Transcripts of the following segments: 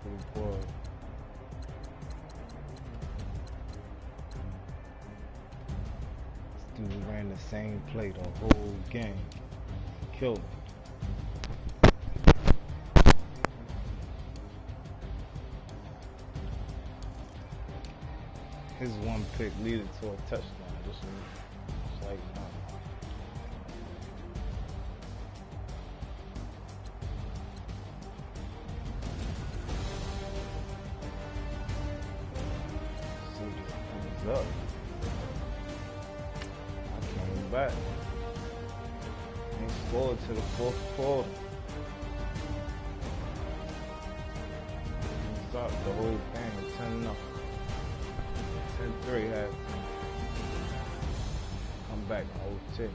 pretty bored. This dude ran the same play the whole game. Killed me. His one pick leaded to a touchdown. Just like up. I came back. He scored to the fourth quarter. He stopped the whole game, 10-0. 10-3 halftime. Come back, OT.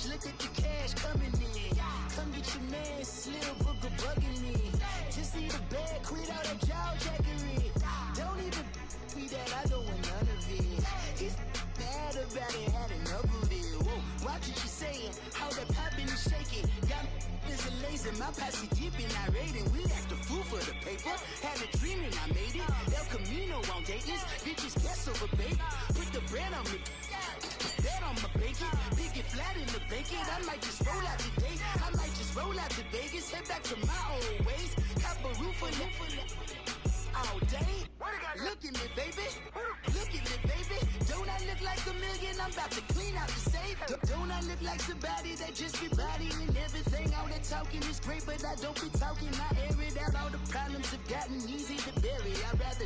Look at the cash coming in. Come get your man, Slim Booker bugging me. Just need a bag, quit all that jaw jackery. Don't even be that, I don't want none of it. He's mad about it, had enough of it. Whoa, watch what you saying, how that poppin' and shaking. Got is a lazy, my posse deep and I raiding. We act a fool for the paper. Had a dream and I made it. El Camino on Dayton's, bitches guess over bait. Put the bread on me. Bet on my bacon, big it flat in the bacon. I might just roll out today. I might just roll out to Vegas, head back to my old ways. Cop a roof for all day. Look at me, baby. Look at me, baby. Don't I look like a million? I'm about to clean out the safe. Don't I look like somebody that just be bodying everything? All that talking is great, but I don't be talking. I air it out. All the problems have gotten easy to bury. I'd rather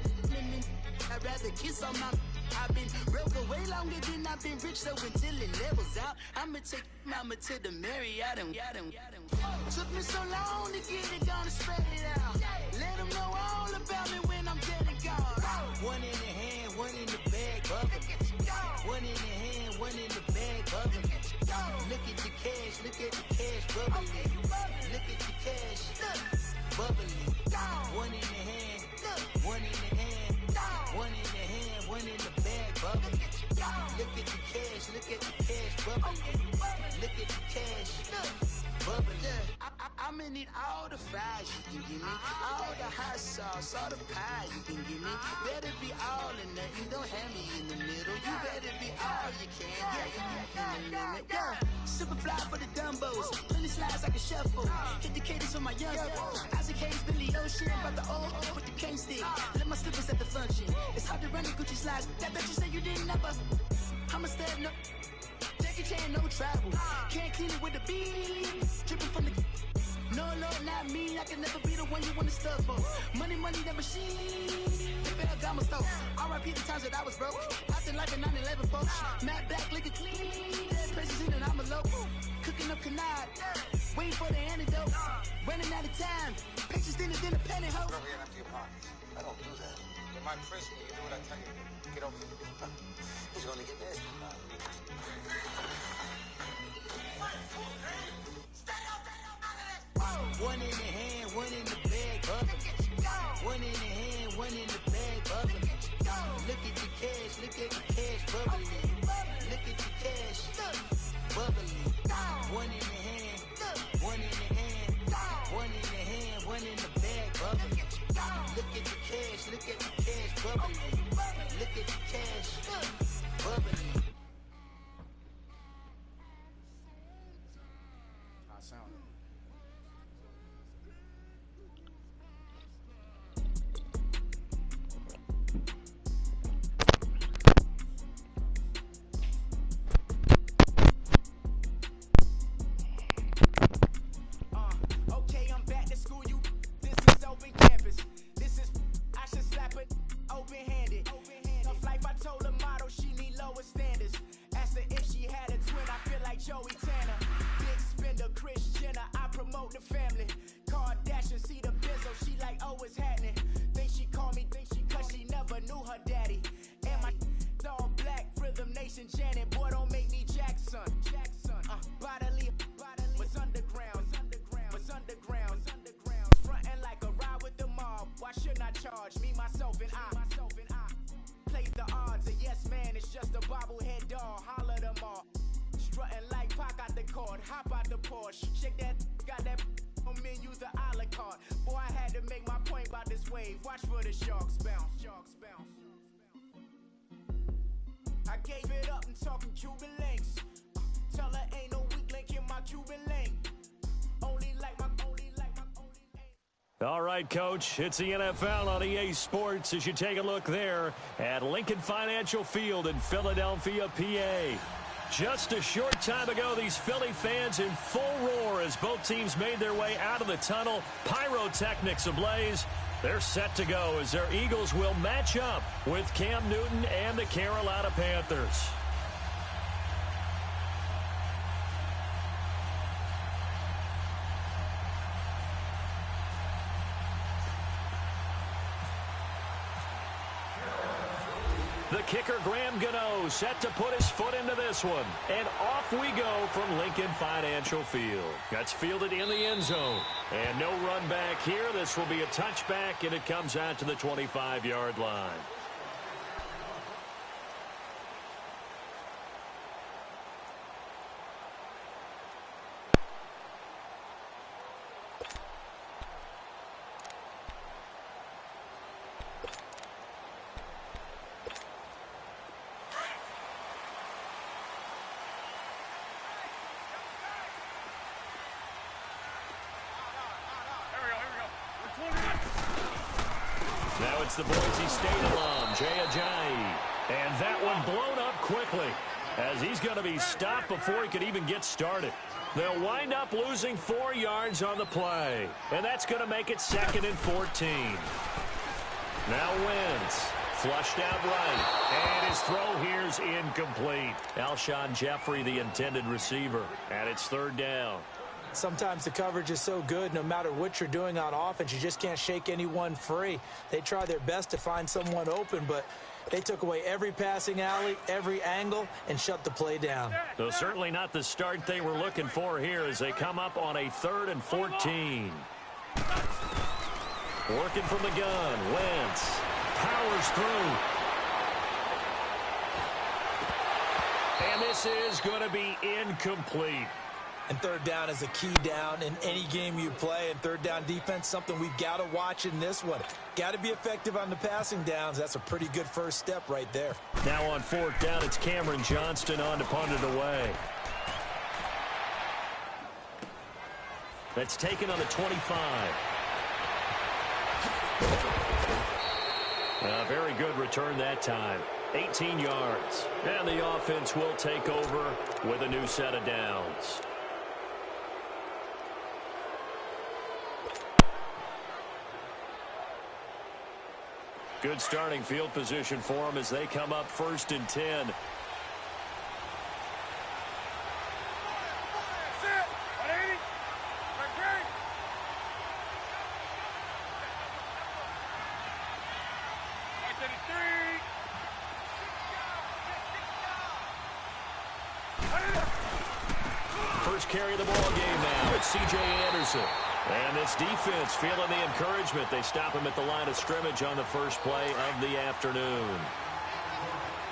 kiss on my. I've been broke way longer than I've been rich, so until it levels out, I'ma take mama to the Marriott and took me so long to get it, gonna spread it out. Let them know all about me when I'm dead and gone. One in the hand, one in the bag, bubbling. One in the hand, one in the bag, bubbling. Look at the cash, look at the cash, bubbling. Look at the cash, bubbling. One in the hand, one in the hand, one in the hand, one in the bag, bubbling. Look at the cash, look at the cash, bubbling. Look at the cash, bubbling. I'm gonna need all the fries you can give me, all the hot sauce, all the pie you can give me. Better be all or nothing, don't have me in the middle. You better be all you can, yeah. Super fly for the Dumbos, plenty slides like a shuffle. Hit the cadence for my young Isaac Hayes, Billy Ocean, about the old with the cane stick. Let my slippers at the function. It's hard to run the Gucci slides. That bet you say you didn't never. I'm a step no. Jackie Chan, no travel. Can't clean it with the beat. Dripping from the. No, Lord, not me. I can never be the one you want to stuff for. Money, that machine. Ferragamo stove. R.I.P. the times that I was broke. Acting like a 9/11 folks. Matte black, liquor clean. Dead presses in and I'm a local. Cooking up canard. Waiting for the antidote. Running out of time. Pictures thinner than a pantyhose. Bro, we empty your pockets. I don't do that. In my prison, you do what I tell you. Get over here. He's gonna get nasty. One in the hand, one in the bag, bubbling. One in the hand, one in the bag, bubbling. Look at the cash, look at the cash, bubbling. Look at the cash, bubbling. One in the hand, one in the hand, one in the hand, one in the bag, bubbling. Look at the cash, look at the cash, bubbling. Look at the cash, bubbling. How it sound? Okay, I'm back to school. This is open campus. This is I should slap for open-handed. Off life, I told her motto, she need lower standards. Asked her if she had a twin, I feel like Joey Tanner. Big spender, Kris Jenner, I promote the family. Kardashian, see the Benzo, she like, oh, it's happening. Think she call me, cause she never knew her daddy. And my all black, Rhythm Nation Janet, boy, don't make me Jackson. Bodily, was underground, frontin' like a ride with the mob. Why shouldn't I charge me, myself, and I? Play the odds, a yes man, it's just a bobblehead doll. Holler them all. Strutting like Pac out the court, hop out the Porsche. Shake that, got that on menus, the a la carte. Boy, I had to make my point about this wave. Watch for the sharks bounce. I gave it up and talking Cuban links. Tell her ain't no weak link in my Cuban link. Only like my All right, Coach, it's the NFL on EA Sports as you take a look there at Lincoln Financial Field in Philadelphia, PA. Just a short time ago, these Philly fans in full roar as both teams made their way out of the tunnel. Pyrotechnics ablaze. They're set to go as their Eagles will match up with Cam Newton and the Carolina Panthers. The kicker, Graham Gano, set to put his foot into this one. And off we go from Lincoln Financial Field. That's fielded in the end zone. And no run back here. This will be a touchback, and it comes out to the 25-yard line. Now it's the Boise State alum, Jay Ajayi. And that one blown up quickly as he's going to be stopped before he could even get started. They'll wind up losing 4 yards on the play. And that's going to make it 2nd and 14. Now Wentz, flushed out right. And his throw here's incomplete. Alshon Jeffrey, the intended receiver. And it's 3rd down. Sometimes the coverage is so good, no matter what you're doing on offense, you just can't shake anyone free. They try their best to find someone open, but they took away every passing alley, every angle, and shut the play down. So certainly not the start they were looking for here as they come up on a 3rd and 14. Working from the gun, Wentz powers through. And this is going to be incomplete. And 3rd down is a key down in any game you play. And 3rd down defense, something we've got to watch in this one. Got to be effective on the passing downs. That's a pretty good first step right there. Now on 4th down, it's Cameron Johnston on to punt it away. That's taken on the 25. A very good return that time. 18 yards. And the offense will take over with a new set of downs. Good starting field position for them as they come up 1st and 10. First carry of the ball game now. It's C.J. Anderson. And this defense feeling the encouragement. They stop him at the line of scrimmage on the first play of the afternoon.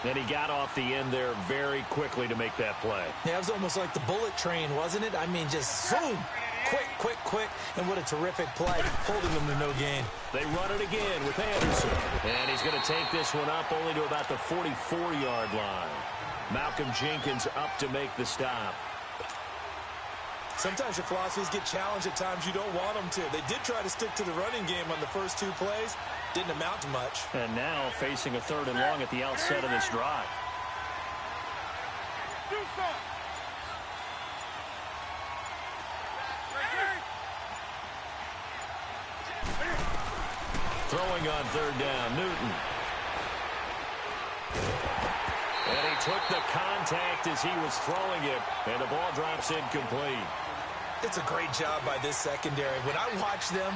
And he got off the end there very quickly to make that play. Yeah, it was almost like the bullet train, wasn't it? I mean, just zoom. Quick. And what a terrific play, holding them to no gain. They run it again with Anderson. And he's going to take this one up only to about the 44-yard line. Malcolm Jenkins up to make the stop. Sometimes your philosophies get challenged at times you don't want them to. They did try to stick to the running game on the first 2 plays. Didn't amount to much. And now facing a 3rd and long at the outset of this drive. Throwing on third down, Newton. And he took the contact as he was throwing it, and the ball drops incomplete. It's a great job by this secondary. When I watch them,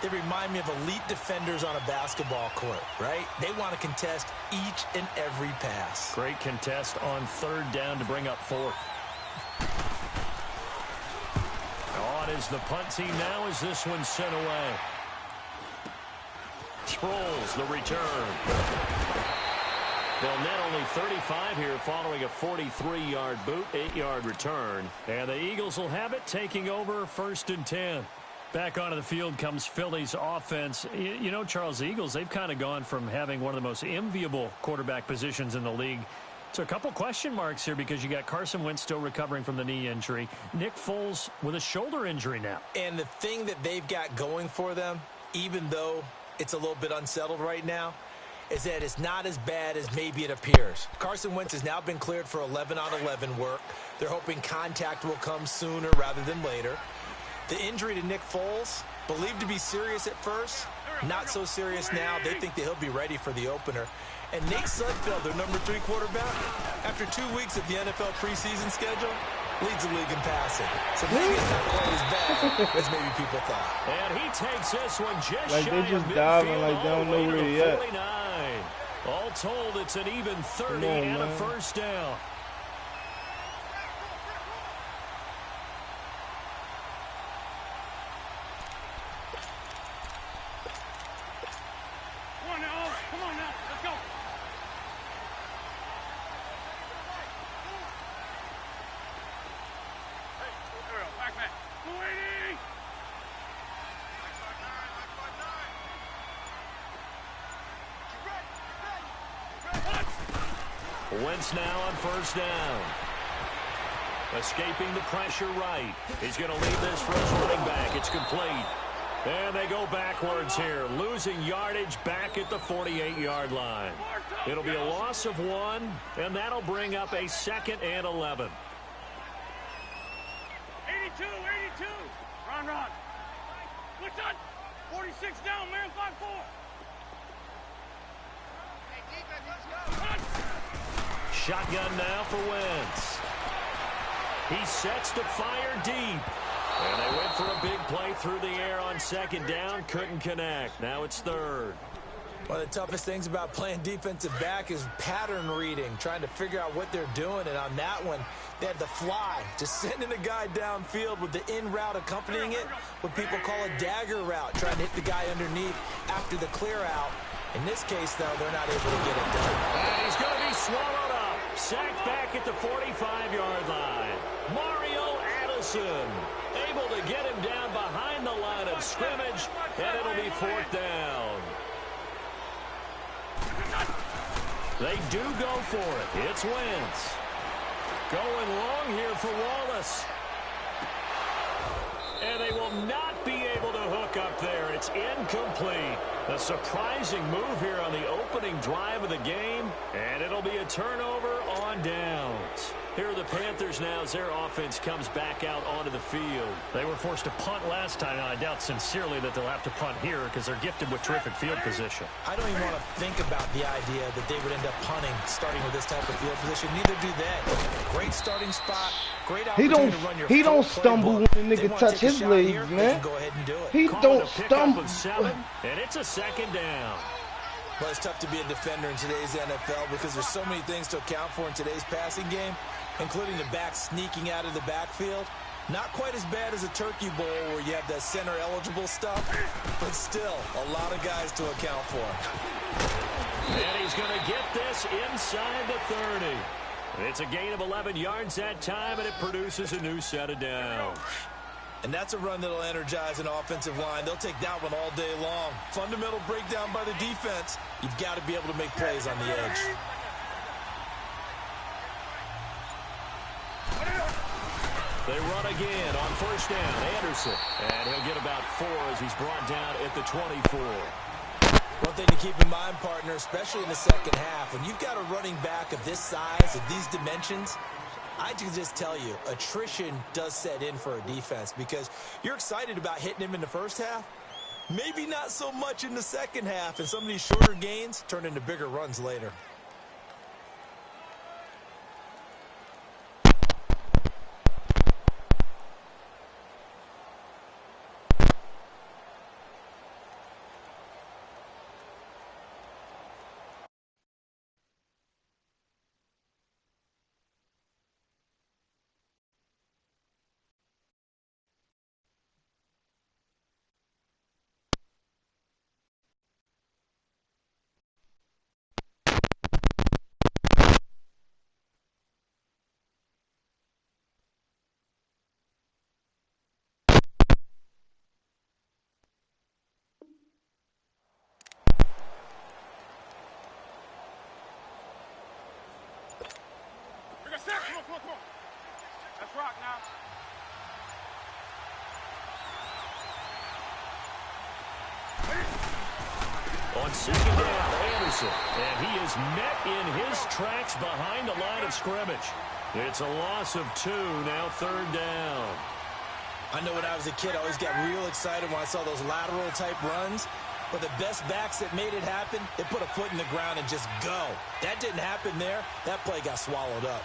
they remind me of elite defenders on a basketball court, right? They want to contest each and every pass. Great contest on third down to bring up fourth. On is the punt team now as this one's sent away. Sproles, the return. They'll net only 35 here following a 43-yard boot, 8-yard return. And the Eagles will have it, taking over 1st and 10. Back onto the field comes Philly's offense. You know, Charles, the Eagles, they've kind of gone from having one of the most enviable quarterback positions in the league to a couple question marks here because you got Carson Wentz still recovering from the knee injury. Nick Foles with a shoulder injury now. And the thing that they've got going for them, even though it's a little bit unsettled right now, is that it's not as bad as maybe it appears. Carson Wentz has now been cleared for 11-on-11 work. They're hoping contact will come sooner rather than later. The injury to Nick Foles, believed to be serious at first, not so serious now. They think that he'll be ready for the opener. And Nate Sudfeld, their number 3 quarterback, after 2 weeks of the NFL preseason schedule, leads the league in passing. So maybe it's not quite as bad as maybe people thought. And he takes this one just like shy they just of diving midfield, like they don't know where he at. All told, it's an even 30 and a first down. Come on now, let's go. Hey, girl, back man. Waiting. Wentz now on first down. Escaping the pressure right. He's going to leave this for his running back. It's complete. And they go backwards here, losing yardage back at the 48-yard line. It'll be a loss of 1, and that'll bring up a 2nd and 11. 82. Run. What's that? 46 down, man, 5-4. Shotgun now for Wentz. He sets to fire deep. And they went for a big play through the air on 2nd down. Couldn't connect. Now it's 3rd. One of the toughest things about playing defensive back is pattern reading, trying to figure out what they're doing. And on that one, they had the fly, just sending a guy downfield with the in route accompanying it, what people call a dagger route, trying to hit the guy underneath after the clear out. In this case, though, they're not able to get it done. And he's going to be swallowed up. Sacked back at the 45-yard line. Mario Addison able to get him down behind the line of scrimmage, and it'll be 4th down. They do go for it. It's Wentz. Going long here for Wallace. And they will not be able to hook up there. It's incomplete. A surprising move here on the opening drive of the game, and it'll be a turnover on downs. Here are the Panthers now as their offense comes back out onto the field. They were forced to punt last time, and I doubt sincerely that they'll have to punt here because they're gifted with terrific field position. I don't even want to think about the idea that they would end up punting starting with this type of field position. Neither do they. Great starting spot. Great opportunity to run your He don't full stumble playbook. when the nigga touch his legs, here, man. Go ahead and do it. He don't stumble. 7, and it's a 2nd down. Well, it's tough to be a defender in today's NFL because there's so many things to account for in today's passing game, including the back sneaking out of the backfield. Not quite as bad as a turkey bowl where you have that center-eligible stuff, but still a lot of guys to account for. And he's going to get this inside the 30. It's a gain of 11 yards that time, and it produces a new set of downs. And that's a run that'll energize an offensive line. They'll take that one all day long. Fundamental breakdown by the defense. You've got to be able to make plays on the edge. They run again on first down. Anderson. And he'll get about 4 as he's brought down at the 24. One thing to keep in mind, partner, especially in the second half, when you've got a running back of this size, of these dimensions, I can just tell you, attrition does set in for a defense because you're excited about hitting him in the first half, Maybe not so much in the second half, and some of these shorter gains turn into bigger runs later. Come on. Let's rock now. On second down, Anderson. And he is met in his tracks behind the line of scrimmage. It's a loss of 2, now third down. I know when I was a kid, I always got real excited when I saw those lateral-type runs. But the best backs that made it happen, they put a foot in the ground and just go. That didn't happen there. That play got swallowed up.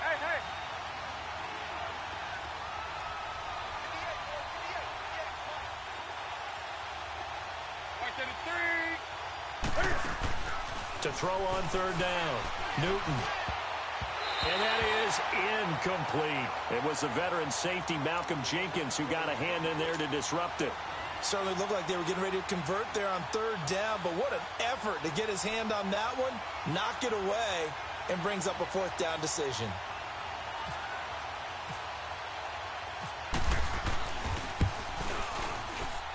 Hey. To throw on third down, Newton. And that is incomplete. It was the veteran safety, Malcolm Jenkins, who got a hand in there to disrupt it. Certainly looked like they were getting ready to convert there on third down, but what an effort to get his hand on that one, knock it away, and brings up a fourth down decision.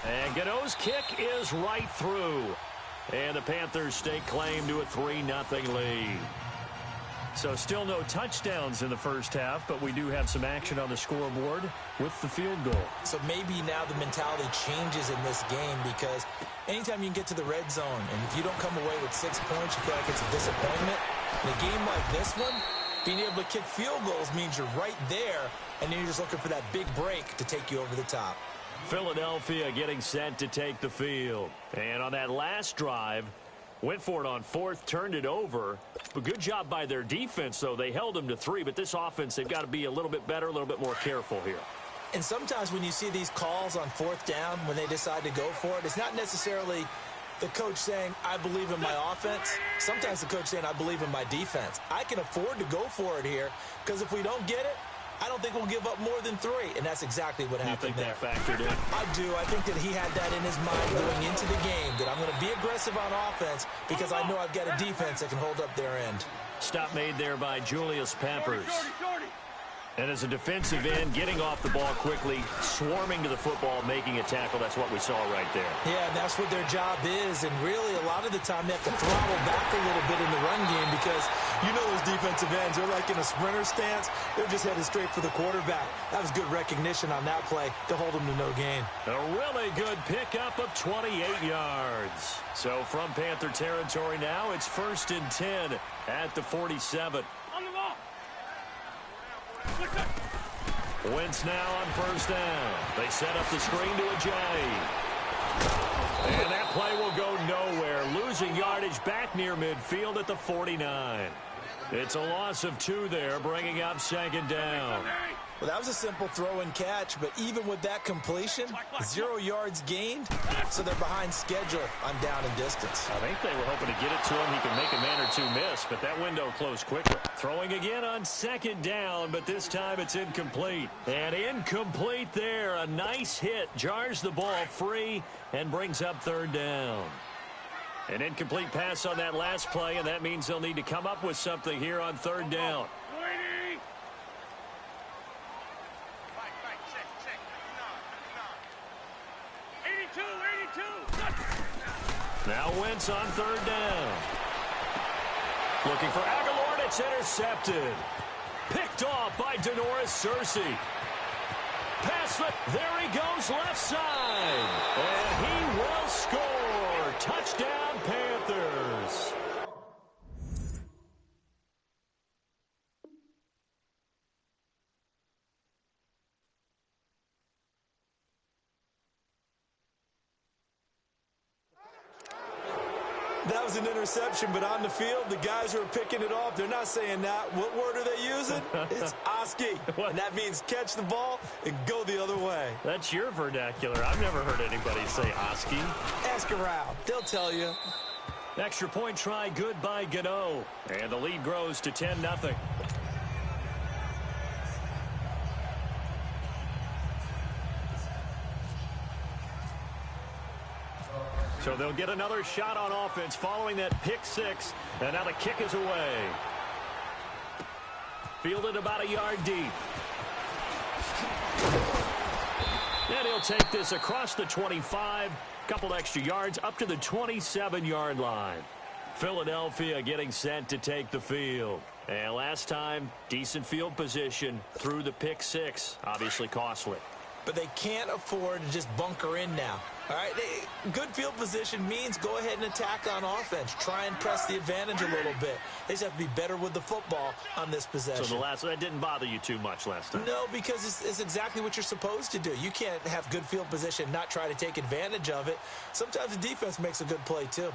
And Godot's kick is right through. And the Panthers stake claim to a 3-0 lead. So still no touchdowns in the first half, but we do have some action on the scoreboard with the field goal. So maybe now the mentality changes in this game, because anytime you can get to the red zone, and if you don't come away with 6 points, you feel like it's a disappointment. In a game like this one, being able to kick field goals means you're right there, and then you're just looking for that big break to take you over the top. Philadelphia getting set to take the field. And on that last drive, went for it on fourth, turned it over. But good job by their defense, though. They held them to 3, but this offense, they've got to be a little bit better, a little bit more careful here. And sometimes when you see these calls on fourth down, when they decide to go for it, it's not necessarily the coach saying, I believe in my offense. Sometimes the coach saying, I believe in my defense. I can afford to go for it here, because if we don't get it, I don't think we'll give up more than 3, and that's exactly what happened there. You think that factored in? I do. I think that he had that in his mind going into the game, that I'm going to be aggressive on offense because I know I've got a defense that can hold up their end. Stop made there by Julius Peppers. And as a defensive end, getting off the ball quickly, swarming to the football, making a tackle, that's what we saw right there. Yeah, and that's what their job is, and really a lot of the time they have to throttle back a little bit in the run game, because you know those defensive ends, they're like in a sprinter stance. They're just headed straight for the quarterback. That was good recognition on that play to hold them to no gain. A really good pickup of 28 yards. So from Panther territory now, it's 1st and 10 at the 47. On the ball. Wentz now on first down. They set up the screen to Ajayi. And that play will go nowhere. Losing yardage back near midfield at the 49. It's a loss of 2 there, bringing up 2nd down. Well, that was a simple throw and catch, but even with that completion, 0 yards gained, so they're behind schedule on down and distance. I think they were hoping to get it to him. He could make a man or 2 miss, but that window closed quickly. Throwing again on 2nd down, but this time it's incomplete. And incomplete there. A nice hit. Jars the ball free and brings up 3rd down. An incomplete pass on that last play, and that means they'll need to come up with something here on 3rd down. Now Wentz on 3rd down. Looking for Aguilar, and it's intercepted. Picked off by Denoris Searcy. Pass, there he goes left side. And he will score. Touchdown, Panthers. That was an interception, but on the field, the guys who are picking it off, they're not saying that. What word are they using? It's Oski. And that means catch the ball and go the other way. That's your vernacular. I've never heard anybody say Oski. Ask around. They'll tell you. Extra point try good by Gano. And the lead grows to 10-0. So they'll get another shot on offense following that pick six. And now the kick is away. Fielded about a yard deep. And he'll take this across the 25. Couple extra yards up to the 27-yard line. Philadelphia getting set to take the field. And last time, decent field position through the pick six. Obviously costly. But they can't afford to just bunker in now. All right, good field position means go ahead and attack on offense. Try and press the advantage a little bit. They just have to be better with the football on this possession. So that didn't bother you too much last time? No, because it's exactly what you're supposed to do. You can't have good field position, not try to take advantage of it. Sometimes the defense makes a good play, too.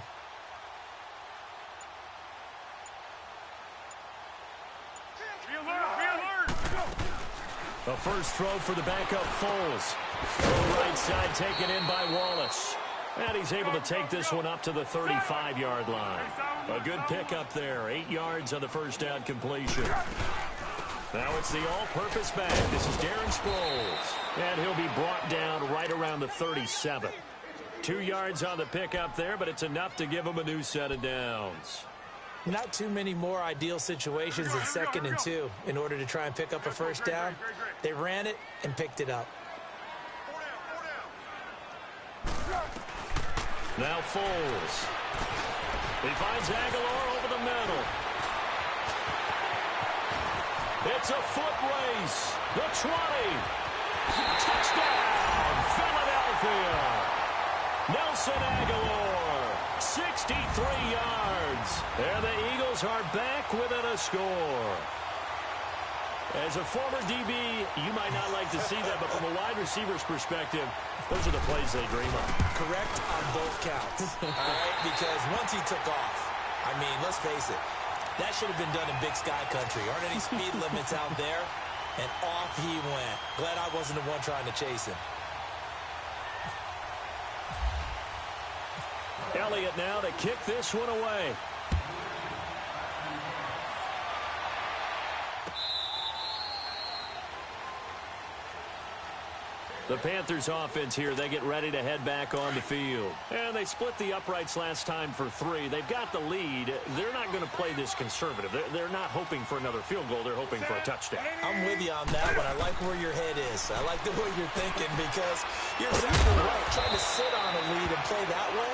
A first throw for the backup Foles. Throw right side taken in by Wallace. And he's able to take this one up to the 35-yard line. A good pickup there. 8 yards on the first down completion. Now it's the all-purpose back. This is Darren Sproles. And he'll be brought down right around the 37. 2 yards on the pickup there, but it's enough to give him a new set of downs. Not too many more ideal situations in 2nd and 2 in order to try and pick up a first down. They ran it and picked it up. Now Foles. He finds Aguilar over the middle. It's a foot race. The 20. Touchdown, Philadelphia. Nelson Aguilar, 63 yards. And the Eagles are back within a score. As a former DB, you might not like to see that, but from a wide receiver's perspective, those are the plays they dream of. Correct on both counts. All right, because once he took off, I mean, let's face it, that should have been done in Big Sky Country. Aren't any speed limits out there? And off he went. Glad I wasn't the one trying to chase him. Elliott now to kick this one away. The Panthers offense here, they get ready to head back on the field. And they split the uprights last time for 3. They've got the lead. They're not going to play this conservative. They're not hoping for another field goal. They're hoping for a touchdown. I'm with you on that one. I like where your head is. I like the way you're thinking because you're exactly right. Trying to sit on a lead and play that way,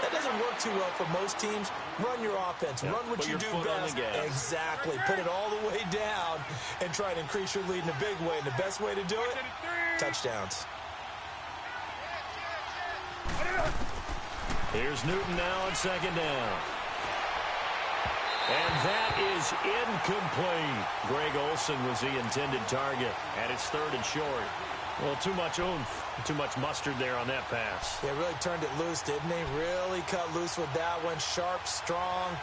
that doesn't work too well for most teams. Run your offense. Run what you do best. Exactly. Put it all the way down and try to increase your lead in a big way. And the best way to do it, touchdowns. Here's Newton now on 2nd down. And that is incomplete. Greg Olsen was the intended target. And it's 3rd and short. Well, too much oomph, too much mustard there on that pass. Yeah, really turned it loose, didn't he? Really cut loose with that one. Sharp, strong.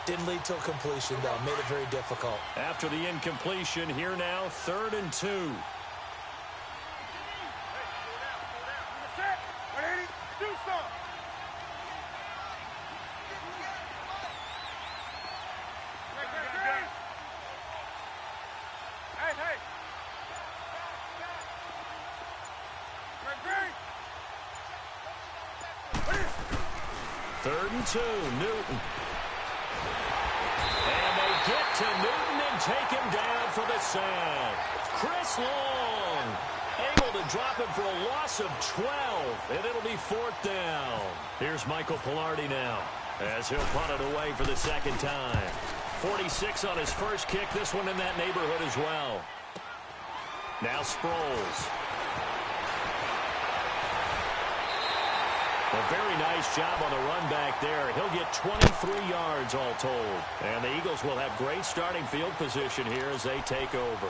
Didn't lead to a completion, though. Made it very difficult. After the incompletion, here now, 3rd and 2. Third and 2, Newton. And they get to Newton and take him down for the sack. Chris Long able to drop him for a loss of 12, and it'll be 4th down. Here's Michael Pilardi now as he'll punt it away for the 2nd time. 46 on his first kick, this one in that neighborhood as well. Now Sproles. A very nice job on the run back there. He'll get 23 yards all told. And the Eagles will have great starting field position here as they take over.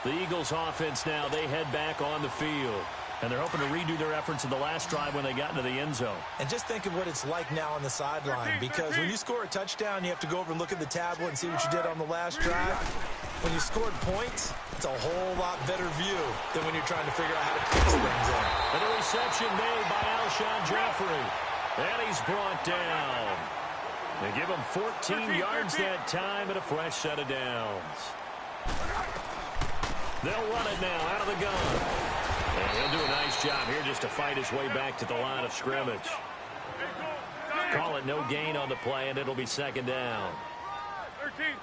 The Eagles offense now, they head back on the field. And they're hoping to redo their efforts in the last drive when they got into the end zone. And just think of what it's like now on the sideline, because when you score a touchdown, you have to go over and look at the tablet and see what you did on the last drive. When you scored points, it's a whole lot better view than when you're trying to figure out how to fix things up. And a reception made by Alshon Jeffrey. And he's brought down. They give him 14 yards that time and a fresh set of downs. They'll run it now out of the gun. And he'll do a nice job here just to fight his way back to the line of scrimmage. Call it no gain on the play, and it'll be second down.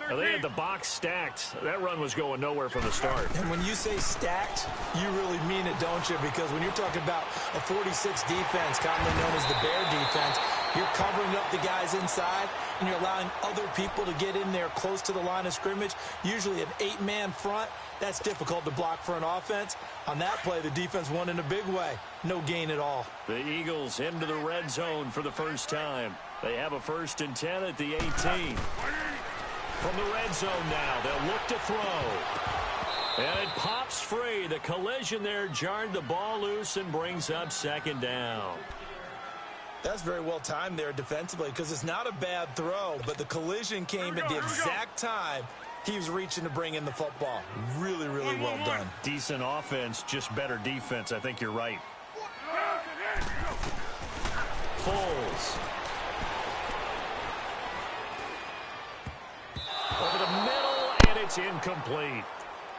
Now, they had the box stacked. That run was going nowhere from the start. And when you say stacked, you really mean it, don't you? Because when you're talking about a 46 defense, commonly known as the Bear defense, you're covering up the guys inside, and you're allowing other people to get in there close to the line of scrimmage, usually an 8-man front. That's difficult to block for an offense. On that play, the defense won in a big way. No gain at all. The Eagles into the red zone for the first time. They have a 1st and 10 at the 18. From the red zone now, they'll look to throw. And it pops free. The collision there jarred the ball loose and brings up second down. That's very well timed there defensively, because it's not a bad throw, but the collision came at the exact time he was reaching to bring in the football. Really, really well done. Decent offense, just better defense. I think you're right. Foles. Over the middle, and it's incomplete.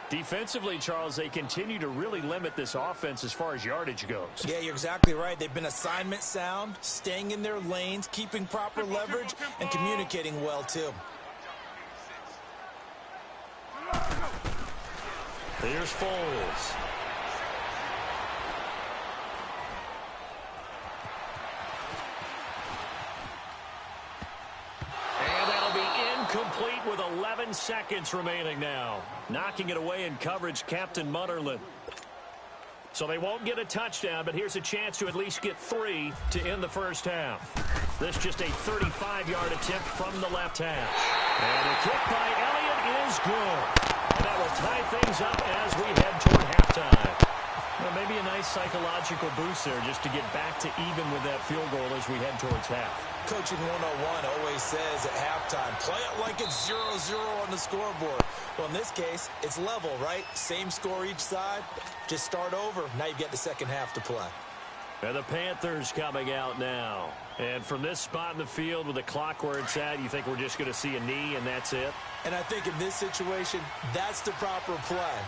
Defensively, Charles, they continue to really limit this offense as far as yardage goes. Yeah, you're exactly right. They've been assignment sound, staying in their lanes, keeping proper leverage, and communicating well, too. Here's Foles. And that'll be incomplete with 11 seconds remaining now. Knocking it away in coverage, Captain Mutterlin. So they won't get a touchdown, but here's a chance to at least get 3 to end the first half. This just a 35-yard attempt from the left half. And a kick by Elliott is good. And that will tie things up as we head toward halftime. Well, maybe a nice psychological boost there just to get back to even with that field goal as we head towards half. Coaching 101 always says at halftime, play it like it's 0-0 on the scoreboard. Well, in this case, it's level, right? Same score each side. Just start over. Now you get the second half to play. And the Panthers coming out now. And from this spot in the field with the clock where it's at, you think we're just going to see a knee and that's it? And I think in this situation, that's the proper play.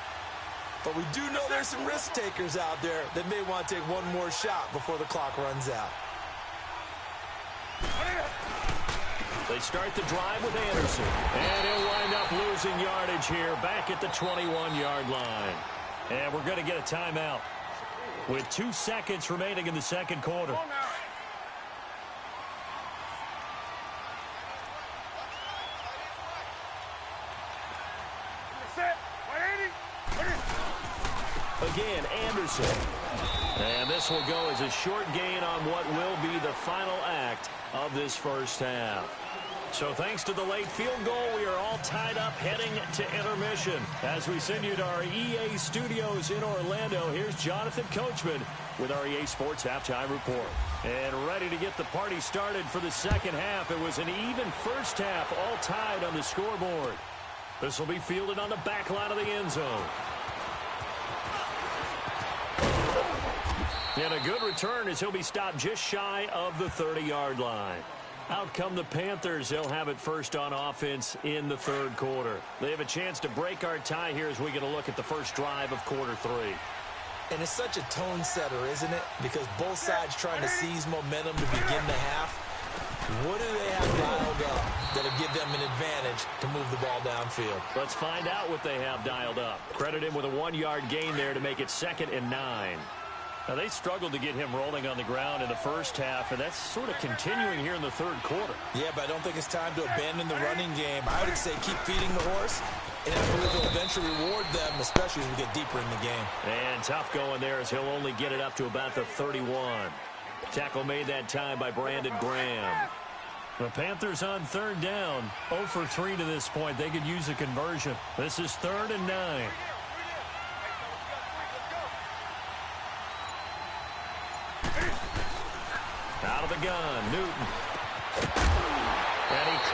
But we do know there's some risk takers out there that may want to take one more shot before the clock runs out. They start the drive with Anderson. And he'll wind up losing yardage here back at the 21-yard line. And we're going to get a timeout with 2 seconds remaining in the second quarter. Again, Anderson. And this will go as a short gain on what will be the final act of this first half. So thanks to the late field goal, we are all tied up heading to intermission. As we send you to our EA studios in Orlando, here's Jonathan Coachman with our EA Sports Halftime Report. And ready to get the party started for the second half. It was an even first half, all tied on the scoreboard. This will be fielded on the back line of the end zone. And a good return as he'll be stopped just shy of the 30-yard line. Out come the Panthers. They'll have it first on offense in the third quarter. They have a chance to break our tie here as we get a look at the first drive of quarter 3. And it's such a tone setter, isn't it? Because both sides trying to seize momentum to begin the half. What do they have dialed up that'll give them an advantage to move the ball downfield? Let's find out what they have dialed up. Credit him with a 1-yard gain there to make it 2nd and 9. Now, they struggled to get him rolling on the ground in the first half, and that's sort of continuing here in the third quarter. Yeah, but I don't think it's time to abandon the running game. I would say keep feeding the horse, and I believe it'll eventually reward them, especially as we get deeper in the game. And tough going there as he'll only get it up to about the 31. Tackle made that time by Brandon Graham. The Panthers on third down, 0 for 3 to this point. They could use a conversion. This is 3rd and 9.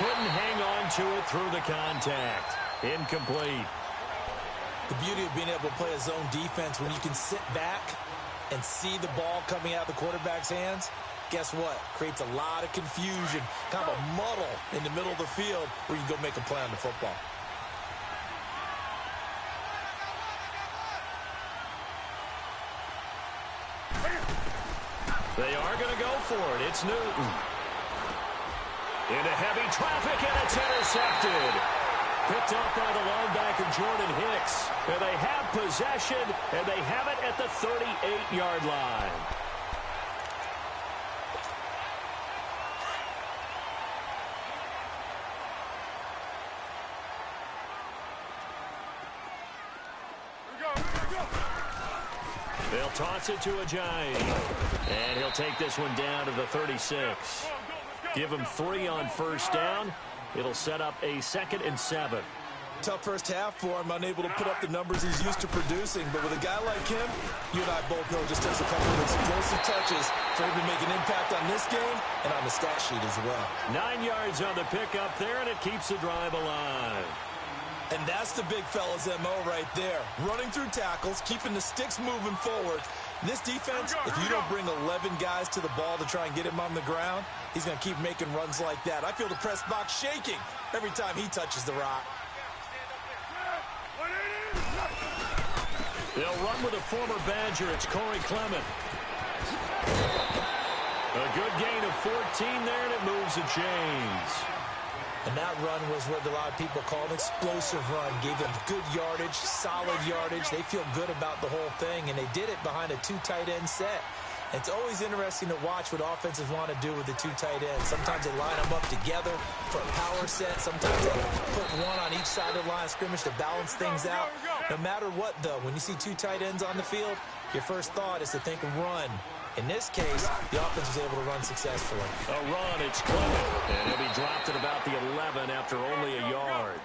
couldn't hang on to it through the contact. Incomplete. The beauty of being able to play a zone defense when you can sit back and see the ball coming out of the quarterback's hands, guess what? Creates a lot of confusion, kind of a muddle in the middle of the field where you can go make a play on the football. They are going to go for it. It's Newton. Into heavy traffic, and it's intercepted. Picked up by the linebacker, Jordan Hicks. And they have possession, and they have it at the 38-yard line. They'll toss it to Ajayi. And he'll take this one down to the 36. Give him 3 on first down. It'll set up a 2nd and 7. Tough first half for him, unable to put up the numbers he's used to producing. But with a guy like him, you and I both know it just takes a couple of explosive touches for him to make an impact on this game and on the stat sheet as well. 9 yards on the pickup there, and it keeps the drive alive. And that's the big fella's MO right there. Running through tackles, keeping the sticks moving forward. This defense, if you don't bring 11 guys to the ball to try and get him on the ground, he's going to keep making runs like that. I feel the press box shaking every time he touches the rock. They'll run with a former Badger. It's Corey Clement. A good gain of 14 there, and it moves the chains. And that run was what a lot of people call an explosive run. Gave them good yardage, solid yardage. They feel good about the whole thing, and they did it behind a 2 tight end set. It's always interesting to watch what offenses want to do with the 2 tight ends. Sometimes they line them up together for a power set. Sometimes they put one on each side of the line of scrimmage to balance things out. No matter what, though, when you see 2 tight ends on the field, your first thought is to think run. In this case, the offense was able to run successfully. A run, it's Clement. And he'll be dropped at about the 11 after only a yard.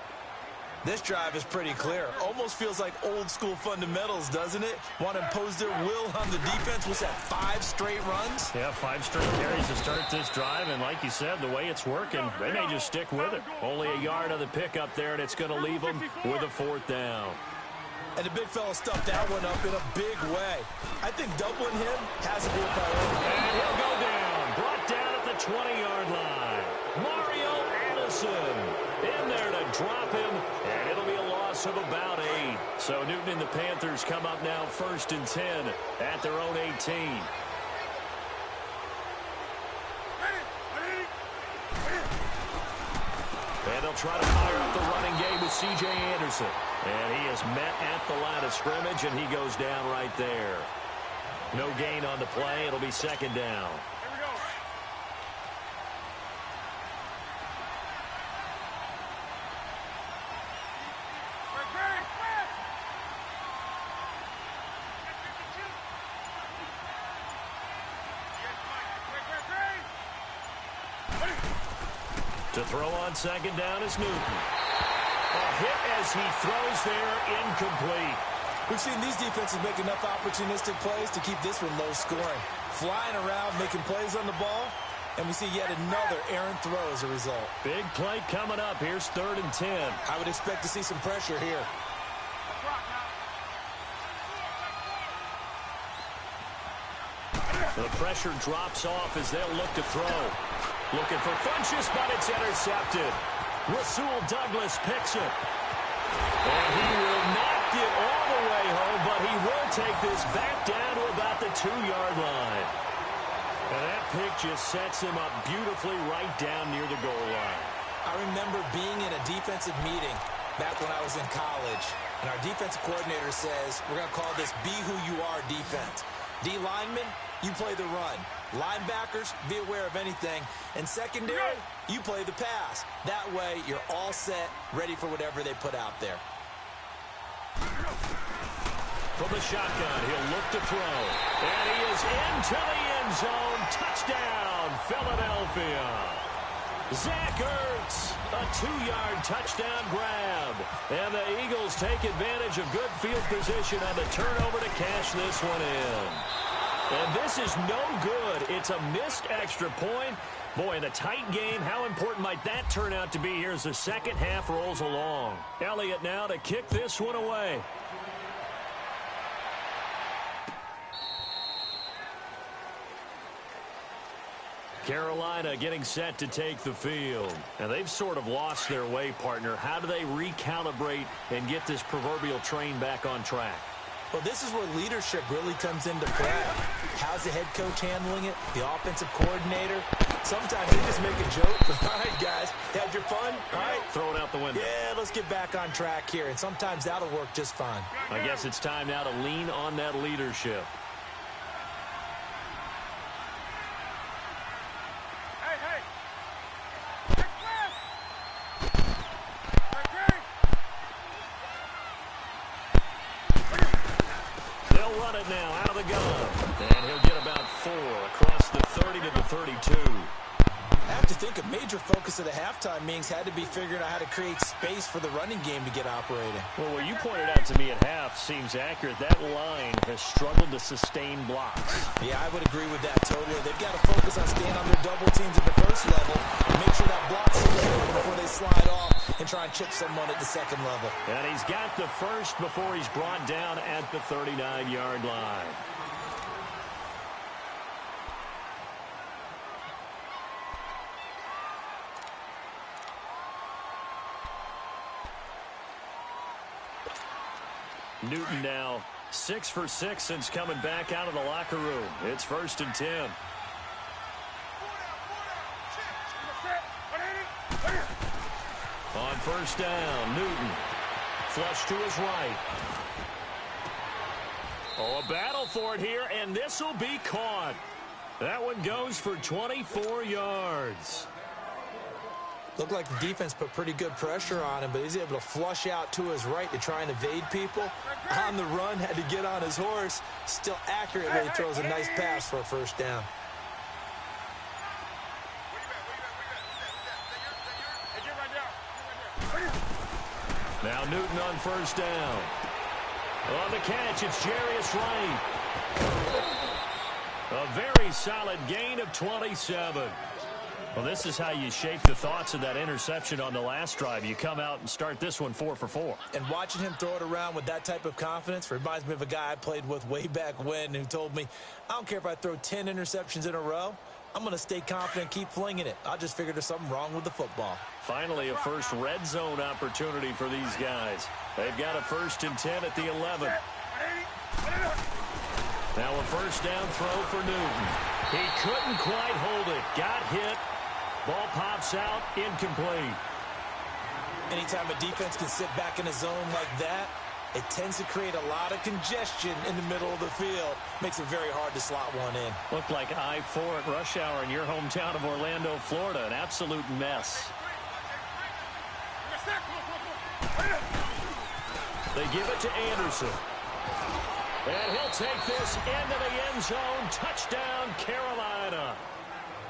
This drive is pretty clear. Almost feels like old school fundamentals, doesn't it? Want to impose their will on the defense. What's that, 5 straight runs? Yeah, 5 straight carries to start this drive. And like you said, the way it's working, they may just stick with it. Only a yard on the pickup there, and it's going to leave them with a 4th down. And the big fella stuffed that one up in a big way. I think doubling him has to be a priority. And he'll go down. Brought down at the 20-yard line. Mario Addison in there to drop him. And it'll be a loss of about 8. So Newton and the Panthers come up now 1st and 10 at their own 18. And they'll try to fire up the running game with C.J. Anderson. And he is met at the line of scrimmage, and he goes down right there. No gain on the play. It'll be 2nd down. Here we go. To throw on 2nd down is Newton. A hit as he throws there, incomplete. We've seen these defenses make enough opportunistic plays to keep this one low scoring. Flying around, making plays on the ball, and we see yet another errant throw as a result. Big play coming up. Here's 3rd and 10. I would expect to see some pressure here. The pressure drops off as they'll look to throw. Looking for Funchess, but it's intercepted. Rasul Douglas picks it. And he will not get all the way home, but he will take this back down to about the 2-yard line. And that pick just sets him up beautifully right down near the goal line. I remember being in a defensive meeting back when I was in college, and our defensive coordinator says, we're going to call this be who you are defense. D linemen, you play the run. Linebackers, be aware of anything. And secondary, you play the pass. That way, you're all set, ready for whatever they put out there. From the shotgun, he'll look to throw. And he is into the end zone. Touchdown, Philadelphia. Zach Ertz, a 2-yard touchdown grab. And the Eagles take advantage of good field position on the turnover to cash this one in. And this is no good. It's a missed extra point. Boy, in a tight game, how important might that turn out to be here as the second half rolls along? Elliott now to kick this one away. Carolina getting set to take the field. And they've sort of lost their way, partner. How do they recalibrate and get this proverbial train back on track? Well, this is where leadership really comes into play. How's the head coach handling it? The offensive coordinator? Sometimes they just make a joke. All right, guys, had your fun? All right. Throw it out the window. Yeah, let's get back on track here. And sometimes that'll work just fine. I guess it's time now to lean on that leadership. Now out of the gun, and he'll get about 4 across the 30 to the 32. I have to think a major focus of the halftime meetings had to be figuring out how to create space for the running game to get operating. Well, what you pointed out to me at half seems accurate. That line has struggled to sustain blocks. Yeah, I would agree with that totally. They've got to focus on staying on their double teams at the first level and make sure that block's secure before they slide off and try and chip someone at the second level. And he's got the first before he's brought down at the 39-yard line. Newton now 6 for 6 since coming back out of the locker room. It's 1st and 10. On first down, Newton. Flush to his right. Oh, a battle for it here, and this will be caught. That one goes for 24 yards. Looked like the defense put pretty good pressure on him, but he's able to flush out to his right to try and evade people. On the run, had to get on his horse. Still accurately throws a nice pass for a first down. Now Newton on first down. On the catch, it's Jarius Wright. A very solid gain of 27. Well, this is how you shape the thoughts of that interception on the last drive. You come out and start this one 4 for 4. And watching him throw it around with that type of confidence reminds me of a guy I played with way back when who told me, I don't care if I throw 10 interceptions in a row. I'm going to stay confident and keep flinging it. I just figured there's something wrong with the football. Finally, a first red zone opportunity for these guys. They've got a 1st and 10 at the 11. Now a first down throw for Newton. He couldn't quite hold it. Got hit. Ball pops out, incomplete. Anytime a defense can sit back in a zone like that, it tends to create a lot of congestion in the middle of the field. Makes it very hard to slot one in. Looked like I-4 at rush hour in your hometown of Orlando, Florida. An absolute mess. They give it to Anderson. And he'll take this into the end zone. Touchdown, Carolina.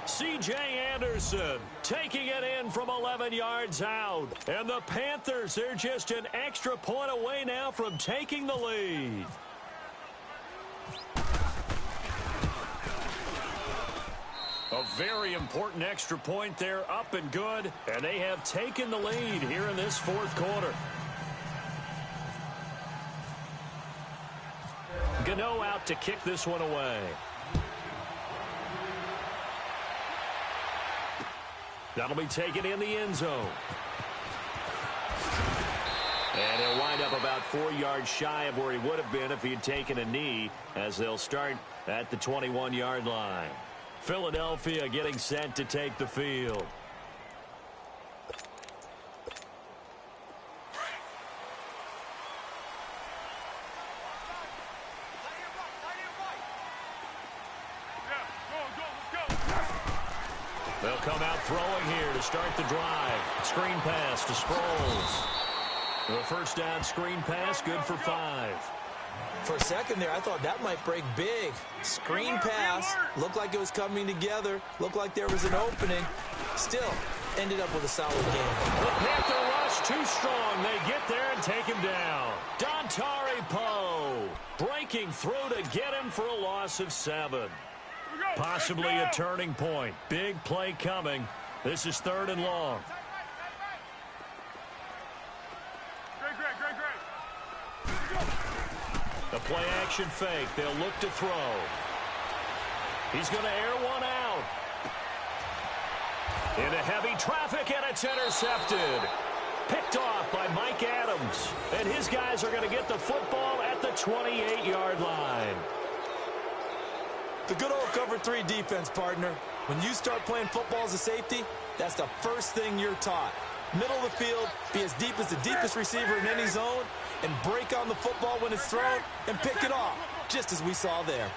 C.J. Anderson taking it in from 11 yards out. And the Panthers, they're just an extra point away now from taking the lead. A very important extra point there, up and good. And they have taken the lead here in this 4th quarter. Gano out to kick this one away. That'll be taken in the end zone. And he'll wind up about 4 yards shy of where he would have been if he had taken a knee, as they'll start at the 21-yard line. Philadelphia getting set to take the field. They'll come out throwing here to start the drive. Screen pass to Sproles. The first down screen pass, good for 5. For a second there, I thought that might break big. Screen pass, looked like it was coming together, looked like there was an opening. Still, ended up with a solid game. The Panther rush too strong. They get there and take him down. Dontari Poe breaks breaking through to get him for a loss of 7. Possibly a turning point. Big play coming. This is 3rd and long. The play action fake. They'll look to throw. He's going to air one out. Into heavy traffic, and it's intercepted. Picked off by Mike Adams. And his guys are going to get the football at the 28-yard line. The good old cover 3 defense, partner. When you start playing football as a safety, that's the first thing you're taught. Middle of the field, be as deep as the deepest receiver in any zone, and break on the football when it's thrown and pick it off, just as we saw there.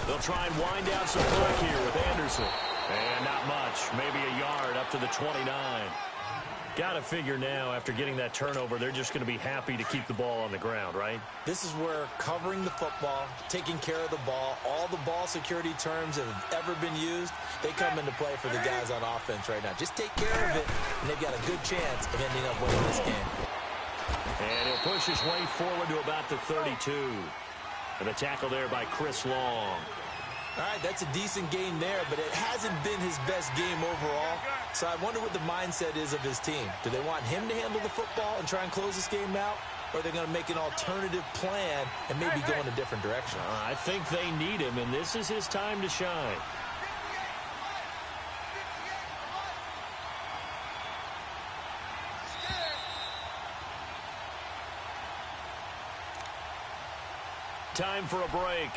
They'll try and wind down some clock here with Anderson. And not much. Maybe a yard up to the 29. Got to figure now, after getting that turnover, they're just going to be happy to keep the ball on the ground, right? This is where covering the football, taking care of the ball, all the ball security terms that have ever been used, they come into play for the guys on offense right now. Just take care of it, and they've got a good chance of ending up winning this game. And he'll push his way forward to about the 32. And a tackle there by Chris Long. All right, that's a decent game there, but it hasn't been his best game overall. So I wonder what the mindset is of his team. Do they want him to handle the football and try and close this game out? Or are they going to make an alternative plan and maybe go in a different direction? I think they need him, and this is his time to shine. Time for a break.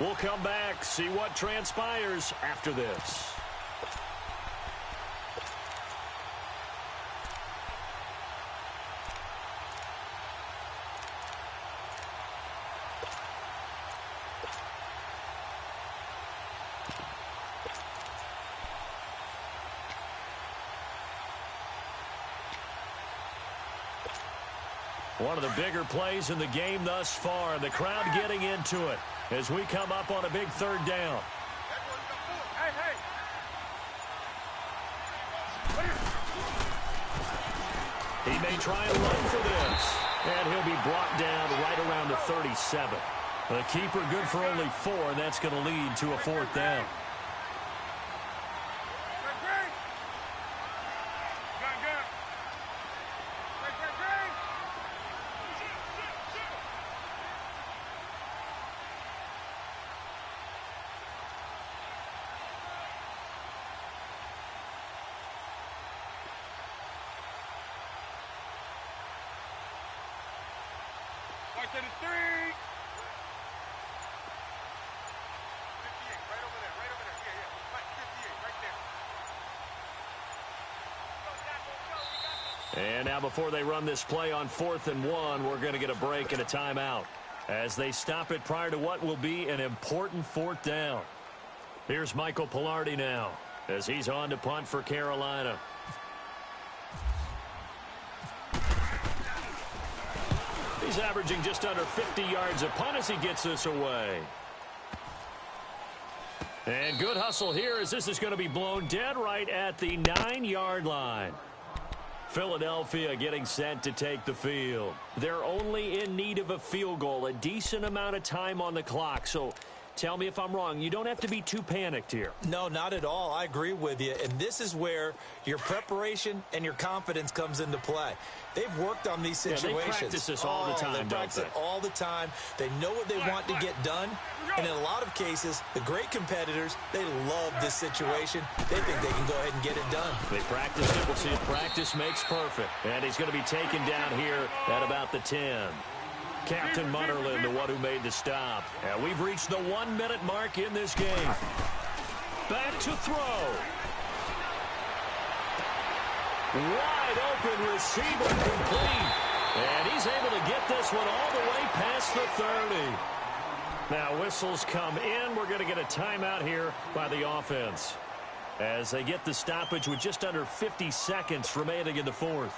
We'll come back, see what transpires after this. One of the bigger plays in the game thus far. The crowd getting into it as we come up on a big 3rd down. He may try and run for this. And he'll be brought down right around the 37. The keeper good for only 4, and that's going to lead to a 4th down. To the 3. 58, right over there, Yeah, right, 58, right there. And now before they run this play on 4th and 1, we're going to get a break and a timeout as they stop it prior to what will be an important 4th down. Here's Michael Pilardi now as he's on to punt for Carolina. He's averaging just under 50 yards a punt as he gets this away. And good hustle here as this is going to be blown dead right at the 9-yard line. Philadelphia getting set to take the field. They're only in need of a field goal, a decent amount of time on the clock. So tell me if I'm wrong. You don't have to be too panicked here. No, not at all. I agree with you. And this is where your preparation and your confidence comes into play. They've worked on these situations. They practice this all the time, They practice it all the time. They know what they want to get done. And in a lot of cases, the great competitors, they love this situation. They think they can go ahead and get it done. They practice it. We'll see if practice makes perfect. And he's going to be taken down here at about the 10. Captain Munnerlyn, the one who made the stop. And we've reached the 1-minute mark in this game. Back to throw. Wide open receiver complete. And he's able to get this one all the way past the 30. Now whistles come in. We're going to get a timeout here by the offense as they get the stoppage with just under 50 seconds remaining in the 4th.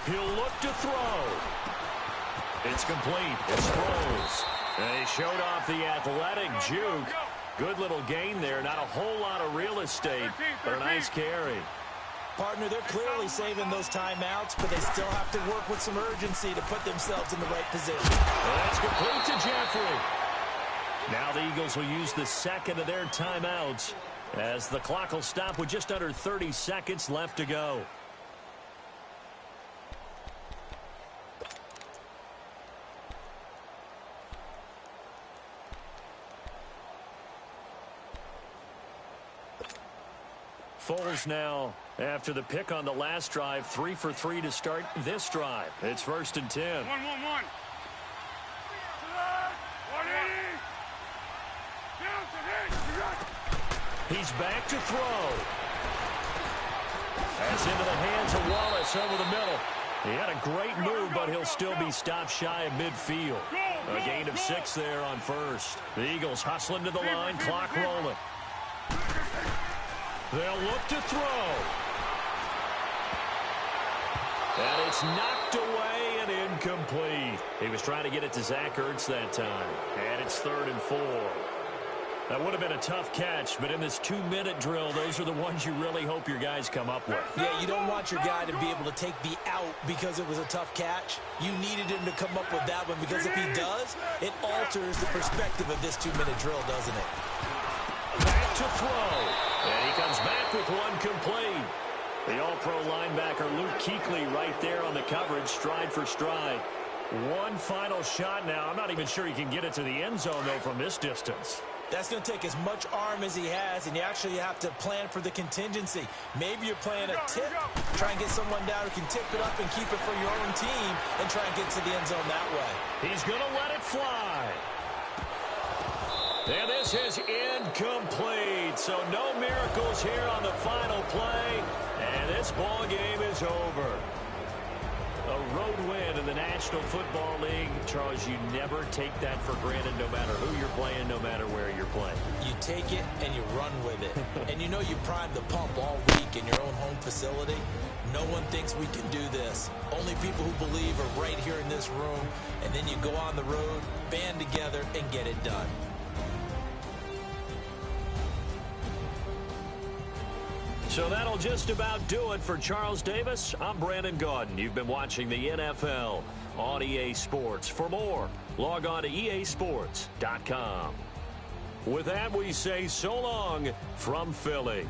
He'll look to throw. It's complete. It's Sproles. And he showed off the athletic juke. Good little gain there. Not a whole lot of real estate, but a nice carry. Partner, they're clearly saving those timeouts, but they still have to work with some urgency to put themselves in the right position. That's complete to Jeffrey. Now the Eagles will use the second of their timeouts as the clock will stop with just under 30 seconds left to go. Foles now, after the pick on the last drive, 3 for 3 to start this drive. It's 1st and 10. 1-1-1. 180. He's back to throw. That's into the hands of Wallace over the middle. He had a great move, but he'll still be stopped shy of midfield. A gain of 6 there on first. The Eagles hustling to the line, clock rolling. They'll look to throw. And it's knocked away and incomplete. He was trying to get it to Zach Ertz that time. And it's 3rd and 4. That would have been a tough catch, but in this 2-minute drill, those are the ones you really hope your guys come up with. Yeah, you don't want your guy to be able to take the out because it was a tough catch. You needed him to come up with that one because if he does, it alters the perspective of this 2-minute drill, doesn't it? Back to throw. And he comes back with one complete. The all-pro linebacker Luke Kuechly right there on the coverage, stride for stride. One final shot now. I'm not even sure he can get it to the end zone, though, from this distance. That's going to take as much arm as he has, and you actually have to plan for the contingency. Maybe you're playing a tip, try and get someone down who can tip it up and keep it for your own team and try and get to the end zone that way. He's going to let it fly. And this is incomplete. So no miracles here on the final play. And this ball game is over. A road win in the National Football League. Charles, you never take that for granted no matter who you're playing, no matter where you're playing. You take it and you run with it. And you know you prime the pump all week in your own home facility. No one thinks we can do this. Only people who believe are right here in this room. And then you go on the road, band together, and get it done. So that'll just about do it for Charles Davis. I'm Brandon Gaudin. You've been watching the NFL on EA Sports. For more, log on to easports.com. With that, we say so long from Philly.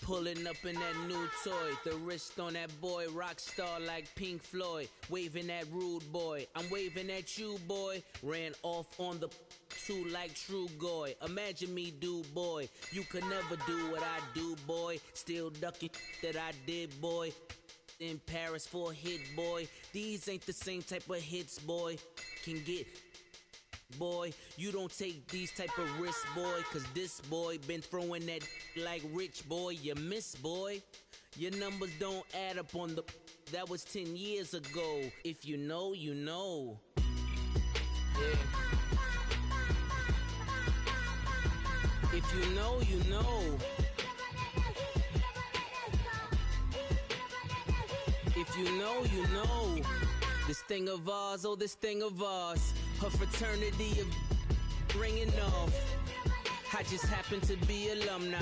Pulling up in that new toy, the wrist on that boy, rock star like Pink Floyd, waving at rude boy, I'm waving at you boy, ran off on the two like true goy, imagine me do boy, you could never do what I do boy, still ducking that I did boy, in Paris for a hit, boy. These ain't the same type of hits, boy. Can get, boy. You don't take these type of risks, boy. Cause this boy been throwing that like rich, boy. You miss, boy. Your numbers don't add up on the... That was 10 years ago. If you know, you know. Yeah. If you know, you know. If you know, you know. This thing of ours, oh, this thing of ours. Her fraternity of ringing off. I just happen to be alumni.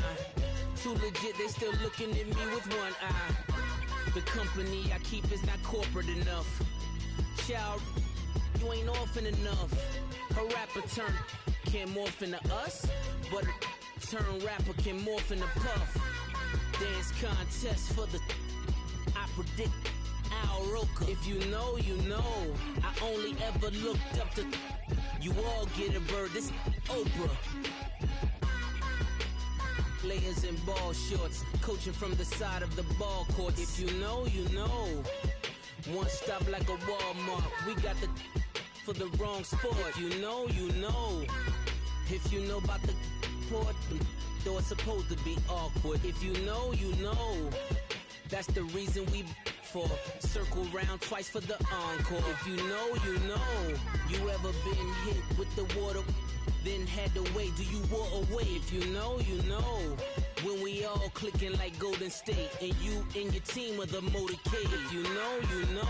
Too legit, they still looking at me with one eye. The company I keep is not corporate enough. Child, you ain't orphan enough. A rapper turn can't morph into us, but a turn rapper can morph into Puff. Dance contest for the... I predict Al Roker. If you know, you know. I only ever looked up to... You all get a bird, this Oprah. Players in ball shorts, coaching from the side of the ball court. If you know, you know. One stop like a Walmart. We got the for the wrong sport. If you know, you know. If you know about the port, though it's supposed to be awkward. If you know, you know. That's the reason we for circle round twice for the encore. If you know, you know. You ever been hit with the water? Then had to wait, do you walk away? If you know, you know. When we all clicking like Golden State, and you and your team are the motorcade. If you know, you know.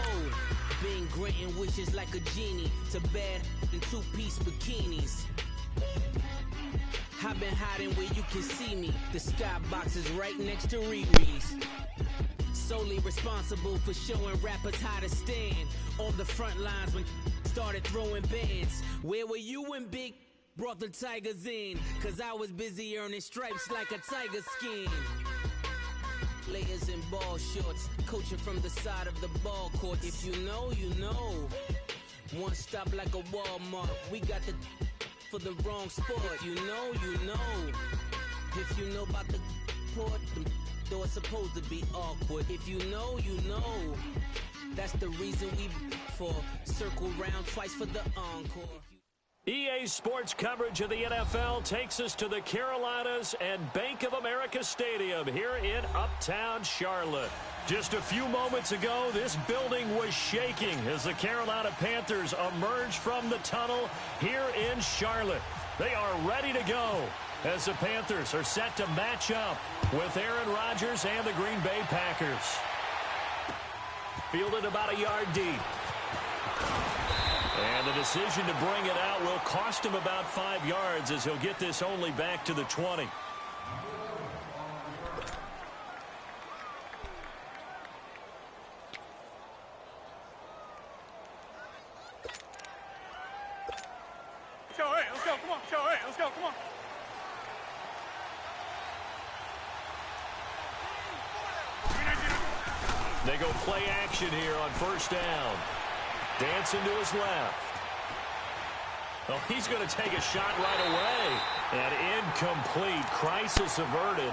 Been granting wishes like a genie to bad in two-piece bikinis. I've been hiding where you can see me. The skybox is right next to Riri's. Solely responsible for showing rappers how to stand on the front lines when started throwing bands. Where were you when Big brought the Tigers in? Cause I was busy earning stripes like a tiger skin. Players in ball shorts, coaching from the side of the ball court. If you know, you know. One stop like a Walmart. We got the for the wrong sport. If you know, you know. If you know about the port, though it's supposed to be awkward. If you know, you know. That's the reason we for circle round twice for the encore. EA Sports coverage of the NFL takes us to the Carolinas and Bank of America Stadium here in Uptown Charlotte. Just a few moments ago, this building was shaking as the Carolina Panthers emerged from the tunnel here in Charlotte. They are ready to go as the Panthers are set to match up with Aaron Rodgers and the Green Bay Packers. Fielded about a yard deep. And the decision to bring it out will cost him about 5 yards as he'll get this only back to the 20. Show it, let's go, come on, show it, let's go, come on. They go play action here on first down. Dancing to his left. Oh, he's going to take a shot right away. And incomplete. Crisis averted.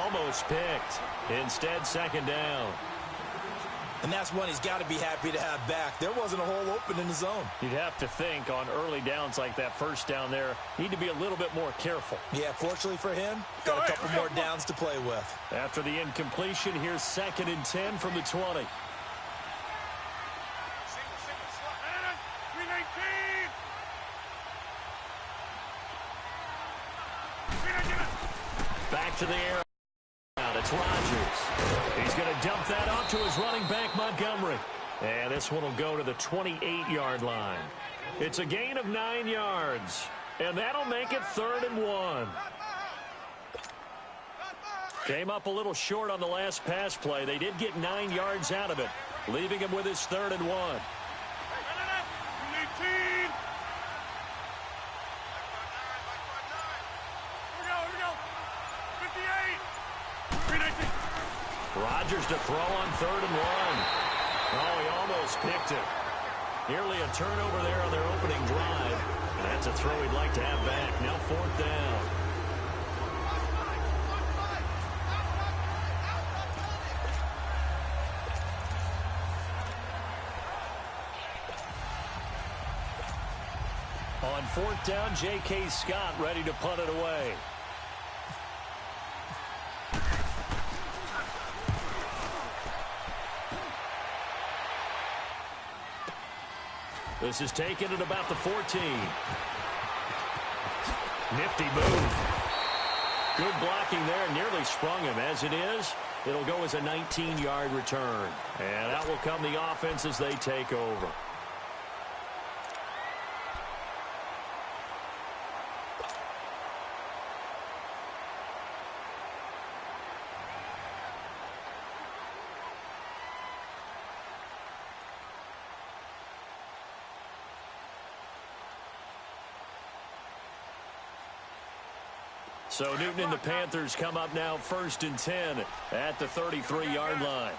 Almost picked. Instead, second down. And that's one he's got to be happy to have back. There wasn't a hole open in the zone. You'd have to think on early downs like that first down there, need to be a little bit more careful. Yeah, fortunately for him, got a couple more downs to play with. After the incompletion, here's 2nd and 10 from the 20. Back to the air. It's Rodgers. He's going to dump that off to his running back, Montgomery. And this one will go to the 28-yard line. It's a gain of 9 yards. And that'll make it 3rd and 1. Came up a little short on the last pass play. They did get 9 yards out of it, leaving him with his 3rd and 1. Rodgers to throw on 3rd and 1. Oh, he almost picked it. Nearly a turnover there on their opening drive. And that's a throw he'd like to have back. Now 4th down. On fourth down, J.K. Scott ready to punt it away. This is taken at about the 14. Nifty move. Good blocking there. Nearly sprung him. As it is, it'll go as a 19-yard return. And out will come the offense as they take over. So Newton and the Panthers come up now 1st and 10 at the 33-yard line.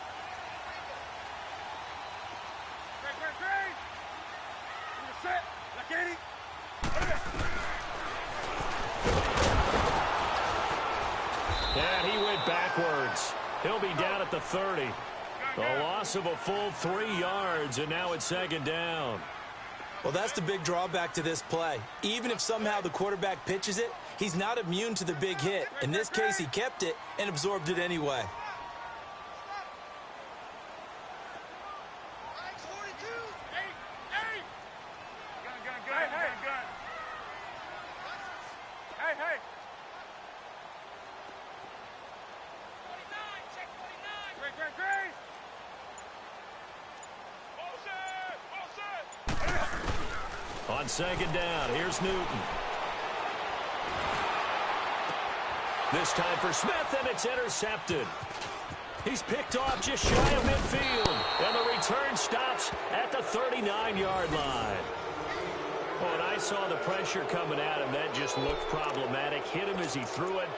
And he went backwards. He'll be down at the 30. A loss of a full 3 yards, and now it's 2nd down. Well, that's the big drawback to this play. Even if somehow the quarterback pitches it, he's not immune to the big hit. In this case, he kept it and absorbed it anyway. On 2nd down, here's Newton. This time for Smith, and it's intercepted. He's picked off just shy of midfield, and the return stops at the 39-yard line. When I saw the pressure coming at him, that just looked problematic. Hit him as he threw it,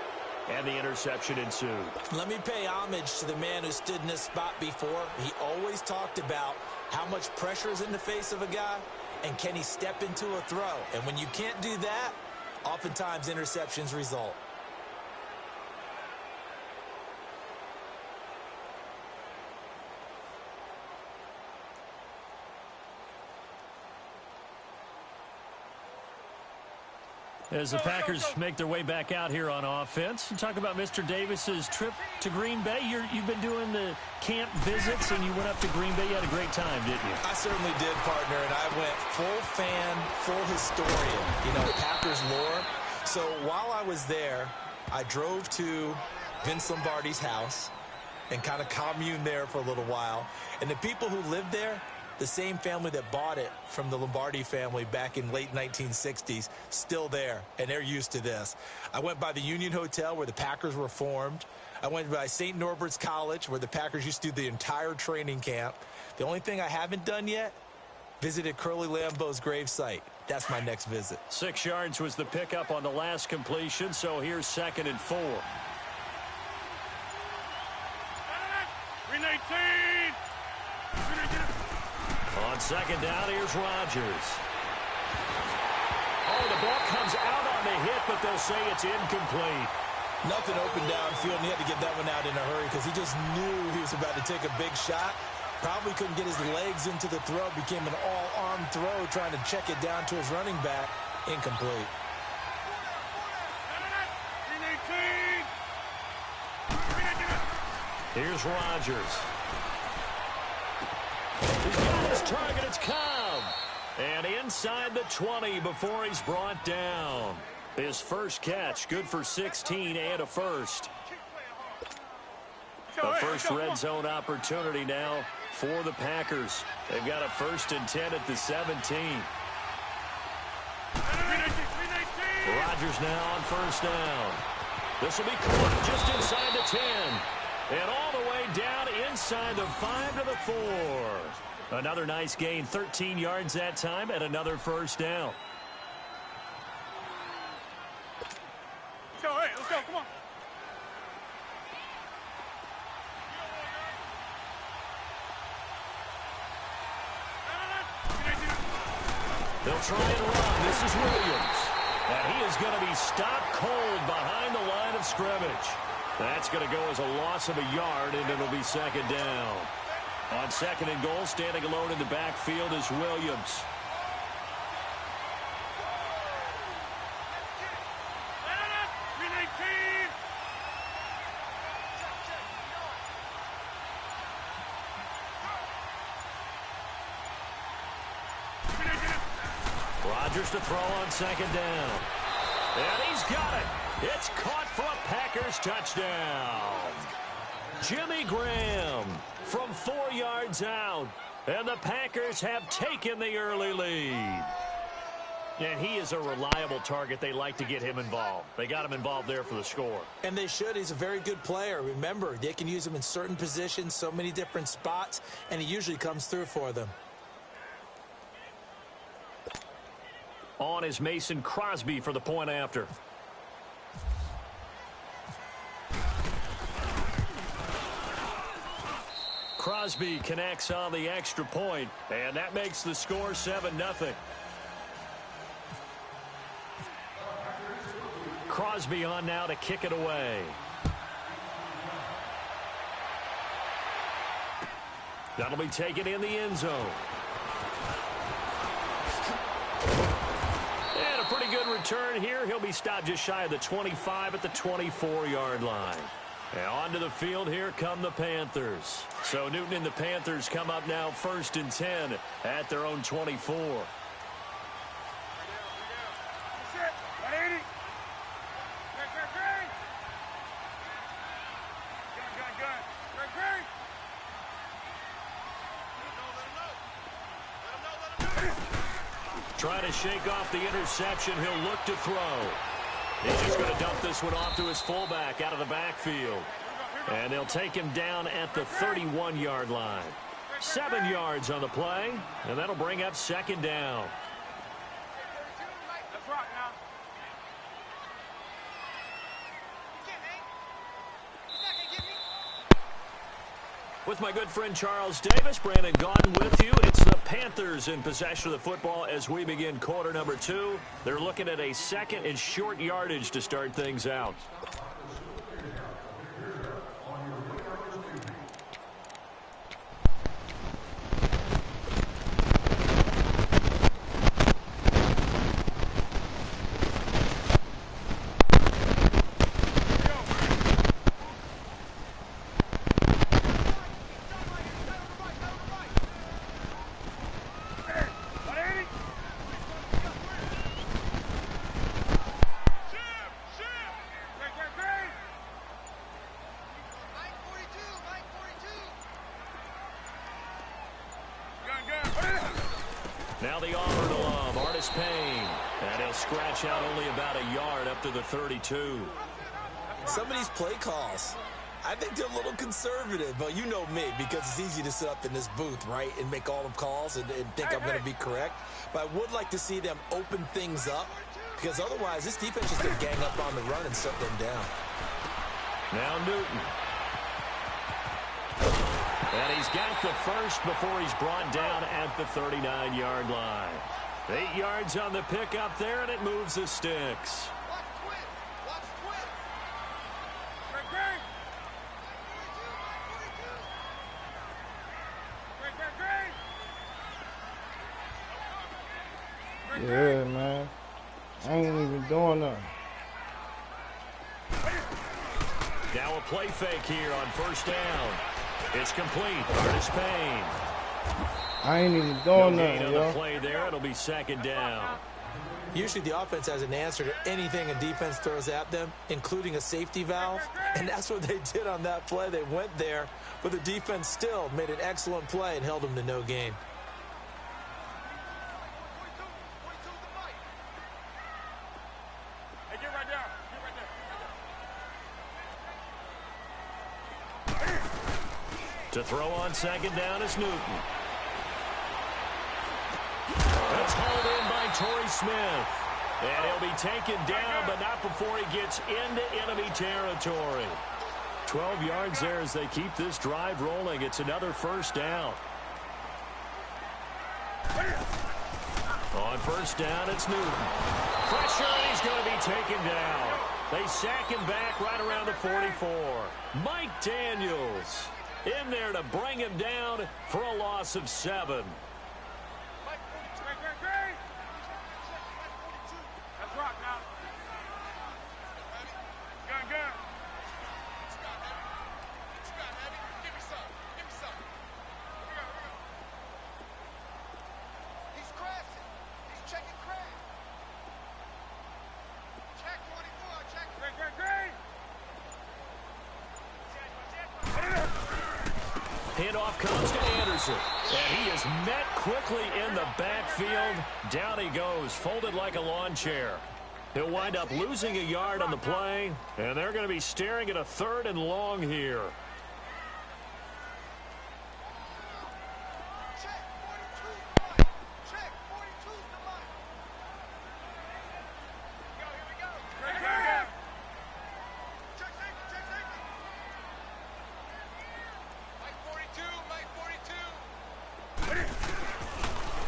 and the interception ensued. Let me pay homage to the man who stood in this spot before. He always talked about how much pressure is in the face of a guy, and can he step into a throw? And when you can't do that, oftentimes interceptions result. As the Packers make their way back out here on offense, and talk about Mr. Davis's trip to Green Bay. You've been doing the camp visits, and you went up to Green Bay. You had a great time, didn't you? I certainly did, partner, and I went full fan, full historian, you know, Packers lore. So while I was there, I drove to Vince Lombardi's house and kind of communed there for a little while. And the people who lived there, the same family that bought it from the Lombardi family back in late 1960s, still there, and they're used to this. I went by the Union Hotel where the Packers were formed. I went by St. Norbert's College where the Packers used to do the entire training camp. The only thing I haven't done yet, visited Curly Lambeau's gravesite. That's my next visit. 6 yards was the pickup on the last completion, so here's 2nd and 4. 319! On 2nd down, here's Rodgers. Oh, the ball comes out on the hit, but they'll say it's incomplete. Nothing open downfield, and he had to get that one out in a hurry because he just knew he was about to take a big shot. Probably couldn't get his legs into the throw. Became an all-arm throw, trying to check it down to his running back. Incomplete. 319! Here's Rodgers. He's got his target. It's Cobb. And inside the 20 before he's brought down. His first catch, good for 16 and a first. A first red zone opportunity now for the Packers. They've got a 1st and 10 at the 17. Rodgers now on 1st down. This will be caught just inside the 10. And all the way down inside the 5 to the 4. Another nice gain, 13 yards that time, and another 1st down. Hey, let's go, come on. They'll try and run. This is Williams. And he is going to be stopped cold behind the line of scrimmage. That's going to go as a loss of a yard, and it'll be 2nd down. On 2nd and goal, standing alone in the backfield is Williams. Rodgers to throw on second down. And he's got it. It's caught for a Packers touchdown. Jimmy Graham from 4 yards out. And the Packers have taken the early lead. And he is a reliable target. They like to get him involved. They got him involved there for the score. And they should. He's a very good player. Remember, they can use him in certain positions, so many different spots, and he usually comes through for them. On is Mason Crosby for the point after. Crosby connects on the extra point, and that makes the score 7-0. Crosby on now to kick it away. That'll be taken in the end zone. And a pretty good return here. He'll be stopped just shy of the 25 at the 24-yard line. And onto the field, here come the Panthers. So Newton and the Panthers come up now 1st and 10 at their own 24. Trying to shake off the interception. He'll look to throw. He's just going to dump this one off to his fullback out of the backfield. And they'll take him down at the 31-yard line. 7 yards on the play, and that'll bring up 2nd down. With my good friend Charles Davis, Brandon Gaudin with you. It's the Panthers in possession of the football as we begin quarter number 2. They're looking at a 2nd and short yardage to start things out. Now the Auburn alum, Artis Payne. And he'll scratch out only about a yard up to the 32. Some of these play calls, I think they're a little conservative, but you know me, because it's easy to sit up in this booth, right, and make all the calls and think I'm going to be correct. But I would like to see them open things up, because otherwise this defense is going to gang up on the run and shut them down. Now Newton. And he's got the first before he's brought down at the 39-yard line. 8 yards on the pickup there, and it moves the sticks. Yeah, man. I ain't even doing nothing. Now a play fake here on 1st down. It's complete. Artis Payne. I ain't even doing no nothing, on yo. the play there. It'll be 2nd down. Usually the offense has an answer to anything a defense throws at them, including a safety valve. And that's what they did on that play. They went there, but the defense still made an excellent play and held them to no gain. To throw on 2nd down is Newton. That's hauled in by Torrey Smith. And he'll be taken down, but not before he gets into enemy territory. 12 yards there as they keep this drive rolling. It's another 1st down. On 1st down, it's Newton. Pressure, and he's going to be taken down. They sack him back right around the 44. Mike Daniels in there to bring him down for a loss of 7. Handoff comes to Anderson. And he is met quickly in the backfield. Down he goes, folded like a lawn chair. He'll wind up losing a yard on the play, and they're going to be staring at a 3rd and long here.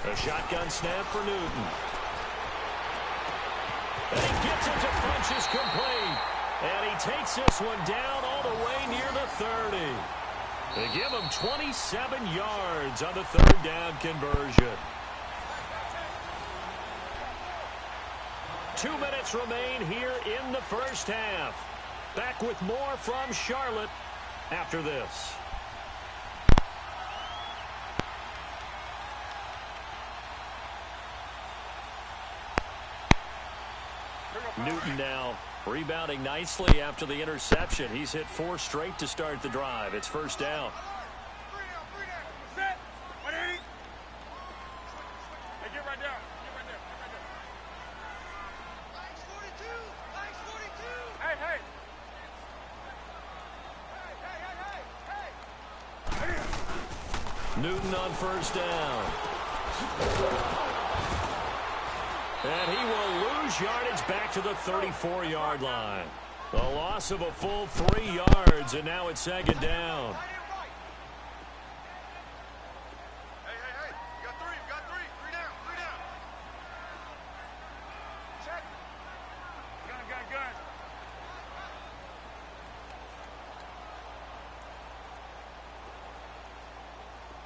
A shotgun snap for Newton. And he gets it to Funchess complete. And he takes this one down all the way near the 30. They give him 27 yards on the 3rd down conversion. 2 minutes remain here in the first half. Back with more from Charlotte after this. Newton now rebounding nicely after the interception. He's hit 4 straight to start the drive. It's first down. Set. 180. Hey, get right down. Lights 42. Lights 42. Hey, hey. Newton on first down. And he will lose yardage back to the 34-yard line. The loss of a full 3 yards, and now it's 2nd down. Hey. You got 3. You got 3. 3 down. 3 down. Check. Gun.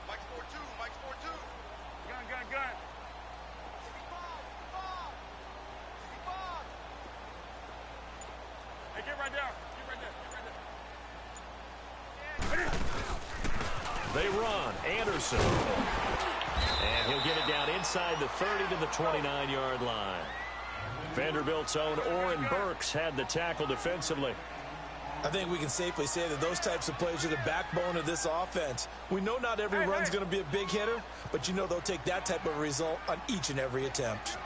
Mike's 4-2. Mike's 4-2. Gun. Hey, get right down. They run. Anderson. And he'll get it down inside the 30 to the 29-yard line. Vanderbilt's own Oren Burks had the tackle defensively. I think we can safely say that those types of plays are the backbone of this offense. We know not every run's going to be a big hitter, but you know they'll take that type of result on each and every attempt.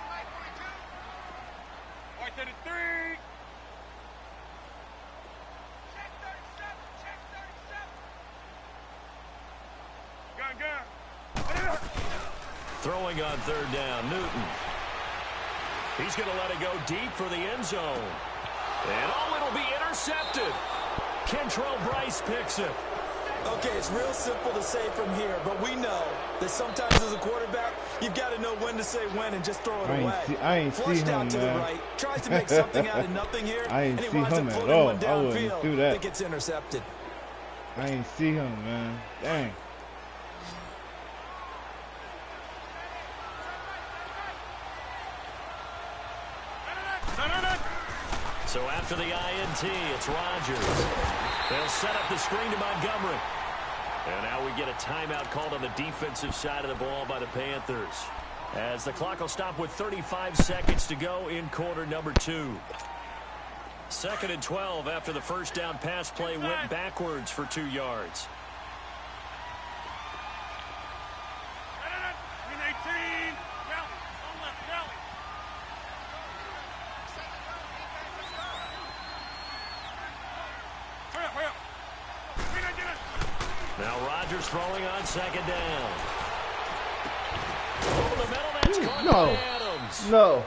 White 33. Check 37. Gun. Throwing on 3rd down, Newton. He's going to let it go deep for the end zone. And it'll be intercepted. Kentrell Bryce picks it. Okay, it's real simple to say from here, but we know that sometimes as a quarterback, you've got to know when to say when and just throw it away. I ain't see Flushed him, out to man. the right, tries to make something out of nothing here, I ain't and he see winds him up at floating all. one I wouldn't downfield do that. that gets intercepted. I ain't see him, man. Dang. So after the INT, it's Rodgers. They'll set up the screen to Montgomery. And now we get a timeout called on the defensive side of the ball by the Panthers, as the clock will stop with 35 seconds to go in quarter number 2. 2nd and 12 after the first down pass play went backwards for 2 yards. 18. Rally. Hurry up. Now Rodgers throwing on 2nd down. Over the middle, that's caught by Adams. No.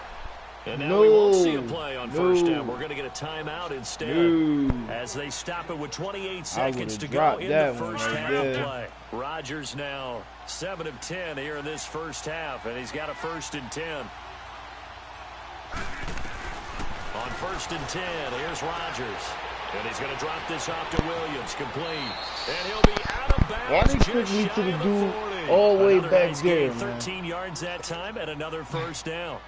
And now we won't see a play on first down. We're going to get a timeout instead as they stop it with 28 seconds to go in the first half play. Rodgers now 7 of 10 here in this first half, and he's got a 1st and 10. On 1st and 10, here's Rodgers. And he's going to drop this off to Williams, complete. And he'll be out of bounds. Why did you me to the dude all the way back there, man? 13 yards that time and another first down.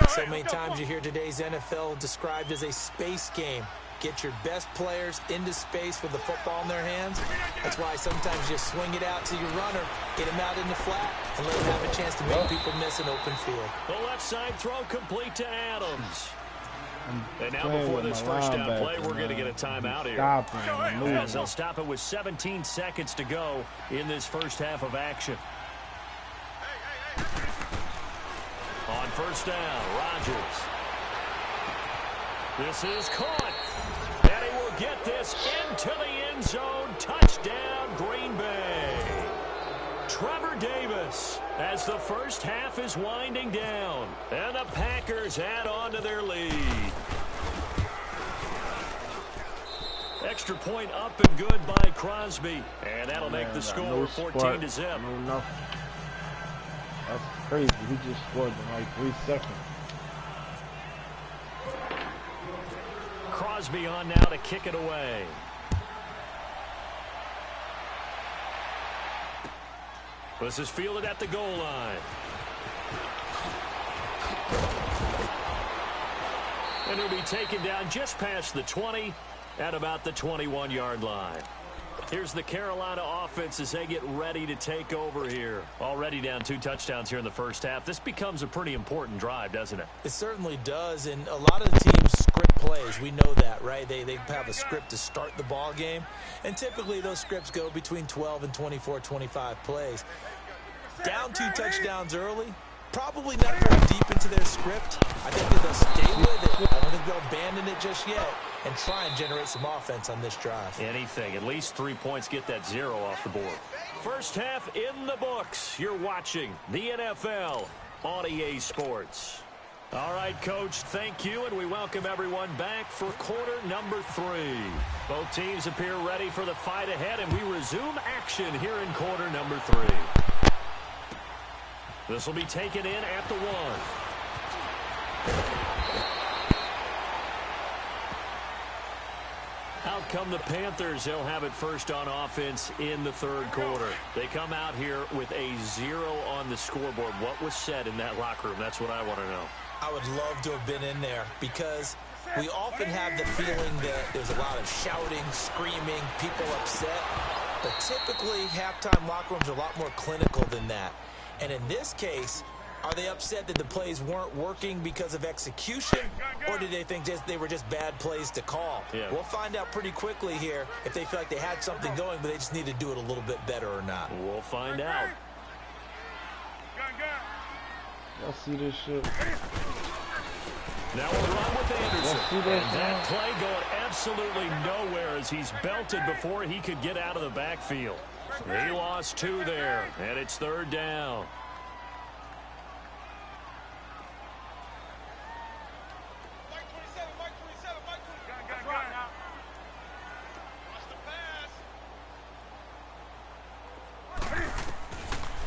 So many times you hear today's NFL described as a space game. Get your best players into space with the football in their hands. That's why sometimes you swing it out to your runner, get him out in the flat, and let him have a chance to make people miss an open field. The left side throw complete to Adams. And now playing before with this my first down linebacker, play, we're going to man. get a timeout here. Stopping, As they'll stop it with 17 seconds to go in this first half of action. On first down, Rodgers. This is caught. And he will get this into the end zone. Touchdown, Green Bay. Trevor Davis as the first half is winding down. And the Packers add on to their lead. Extra point up and good by Crosby. And that'll make the score 14-0. No. That's crazy. He just scored in like 3 seconds. Crosby on now to kick it away. This is fielded at the goal line. And he'll be taken down just past the 20 at about the 21-yard line. Here's the Carolina offense as they get ready to take over here. Already down 2 touchdowns here in the first half. This becomes a pretty important drive, doesn't it? It certainly does, and a lot of the teams script plays. We know that, right? They have a script to start the ball game, and typically those scripts go between 12 and 24, 25 plays. Down 2 touchdowns early, probably not very deep into their script. I think that they'll stay with it. I don't think they'll abandon it just yet and try and generate some offense on this drive. Anything. At least 3 points, get that 0 off the board. First half in the books. You're watching the NFL on EA Sports. All right, Coach, thank you, and we welcome everyone back for quarter number 3. Both teams appear ready for the fight ahead, and we resume action here in quarter number 3. This will be taken in at the 1. Out come the Panthers. They'll have it first on offense in the third quarter. They come out here with a 0 on the scoreboard. What was said in that locker room? That's what I want to know. I would love to have been in there because we often have the feeling that there's a lot of shouting, screaming, people upset. But typically, halftime locker rooms are a lot more clinical than that. And in this case, are they upset that the plays weren't working because of execution, or do they think they were just bad plays to call? Yeah. We'll find out pretty quickly here if they feel like they had something going, but they just need to do it a little bit better or not. We'll find out. Y'all see this shit? Now we'll run with Anderson. See this, and that play going absolutely nowhere as he's belted before he could get out of the backfield. He lost 2 there, and it's third down.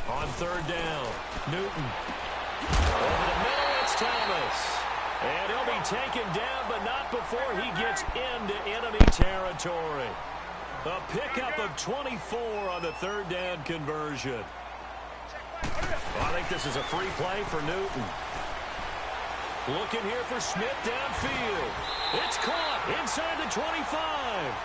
On third down, Newton. Over the middle, it's Thomas. And he'll be taken down, but not before he gets into enemy territory. A pickup of 24 on the third down conversion. Well, I think this is a free play for Newton. Looking here for Smith downfield. It's caught inside the 25.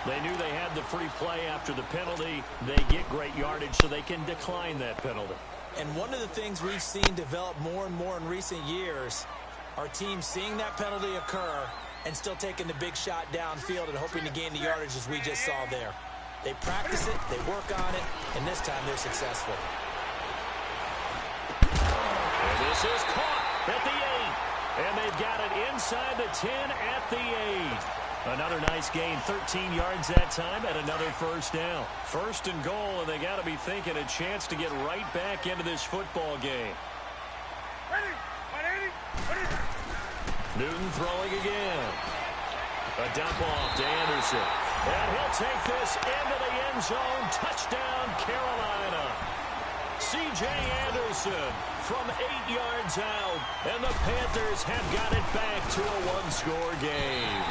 They knew they had the free play after the penalty. They get great yardage, so they can decline that penalty. And one of the things we've seen develop more and more in recent years are teams seeing that penalty occur and still taking the big shot downfield and hoping to gain the yardage as we just saw there. They practice it, they work on it, and this time they're successful. And this is caught at the 8. And they've got it inside the 10 at the 8. Another nice gain, 13 yards that time, and another first down. First and goal, and they got to be thinking a chance to get right back into this football game. Newton throwing again. A dump off to Anderson. And he'll take this into the end zone. Touchdown, Carolina. C.J. Anderson from 8 yards out. And the Panthers have got it back to a one-score game.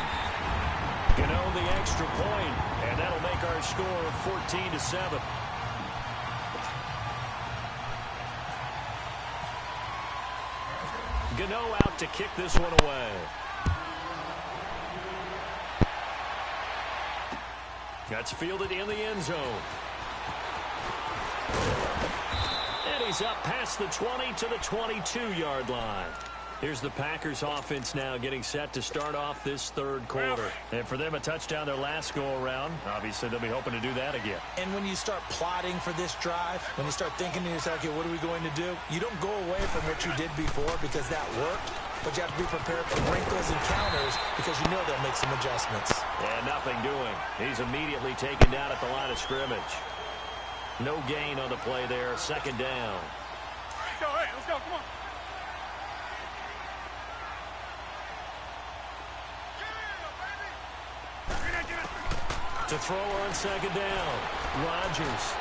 Gano the extra point, and that'll make our score 14-7. Gano out to kick this one away. That's fielded in the end zone. And he's up past the 20 to the 22-yard line. Here's the Packers offense now getting set to start off this third quarter. And for them, a touchdown their last go-around. Obviously, they'll be hoping to do that again. And when you start plotting for this drive, when you start thinking to yourself, okay, what are we going to do? You don't go away from what you did before because that worked, but you have to be prepared for wrinkles and counters because you know they'll make some adjustments. And nothing doing. He's immediately taken down at the line of scrimmage. No gain on the play there. Second down. Let's go, come on. To throw on second down. Rodgers.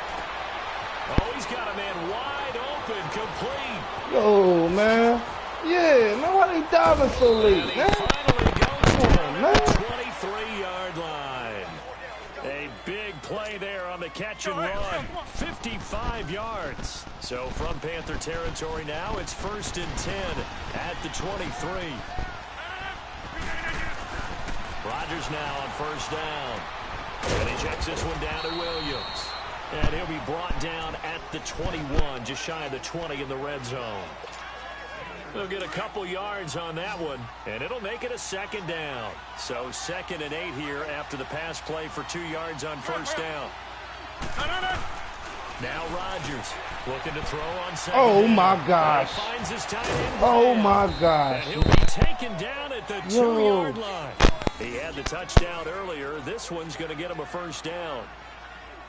Oh, he's got a man wide open, complete. Yo, man. Yeah, man, why they diving so late, And he man? finally goes down man. at the 23-yard line. A big play there on the catch and run. 55 yards. So from Panther territory now, it's 1st and 10 at the 23. Rodgers now on first down. And he checks this one down to Williams. And he'll be brought down at the 21, just shy of the 20 in the red zone. They'll get a couple yards on that one, and it'll make it a second down. So 2nd and 8 here after the pass play for 2 yards on first down. Now Rodgers looking to throw on second down. Oh, my gosh. Finds his tight end. Oh, my gosh. And he'll be taken down at the 2-yard line. He had the touchdown earlier. This one's going to get him a first down.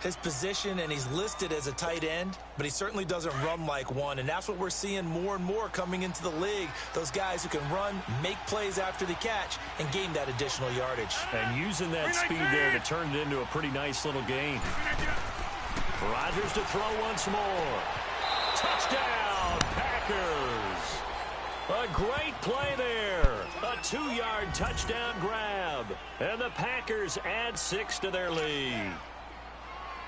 His position, and he's listed as a tight end, but he certainly doesn't run like one, and that's what we're seeing more and more coming into the league. Those guys who can run, make plays after the catch, and gain that additional yardage. And using that speed there to turn it into a pretty nice little game. Rodgers to throw once more. Touchdown, Packers. A great play there. A 2-yard touchdown grab. And the Packers add 6 to their lead.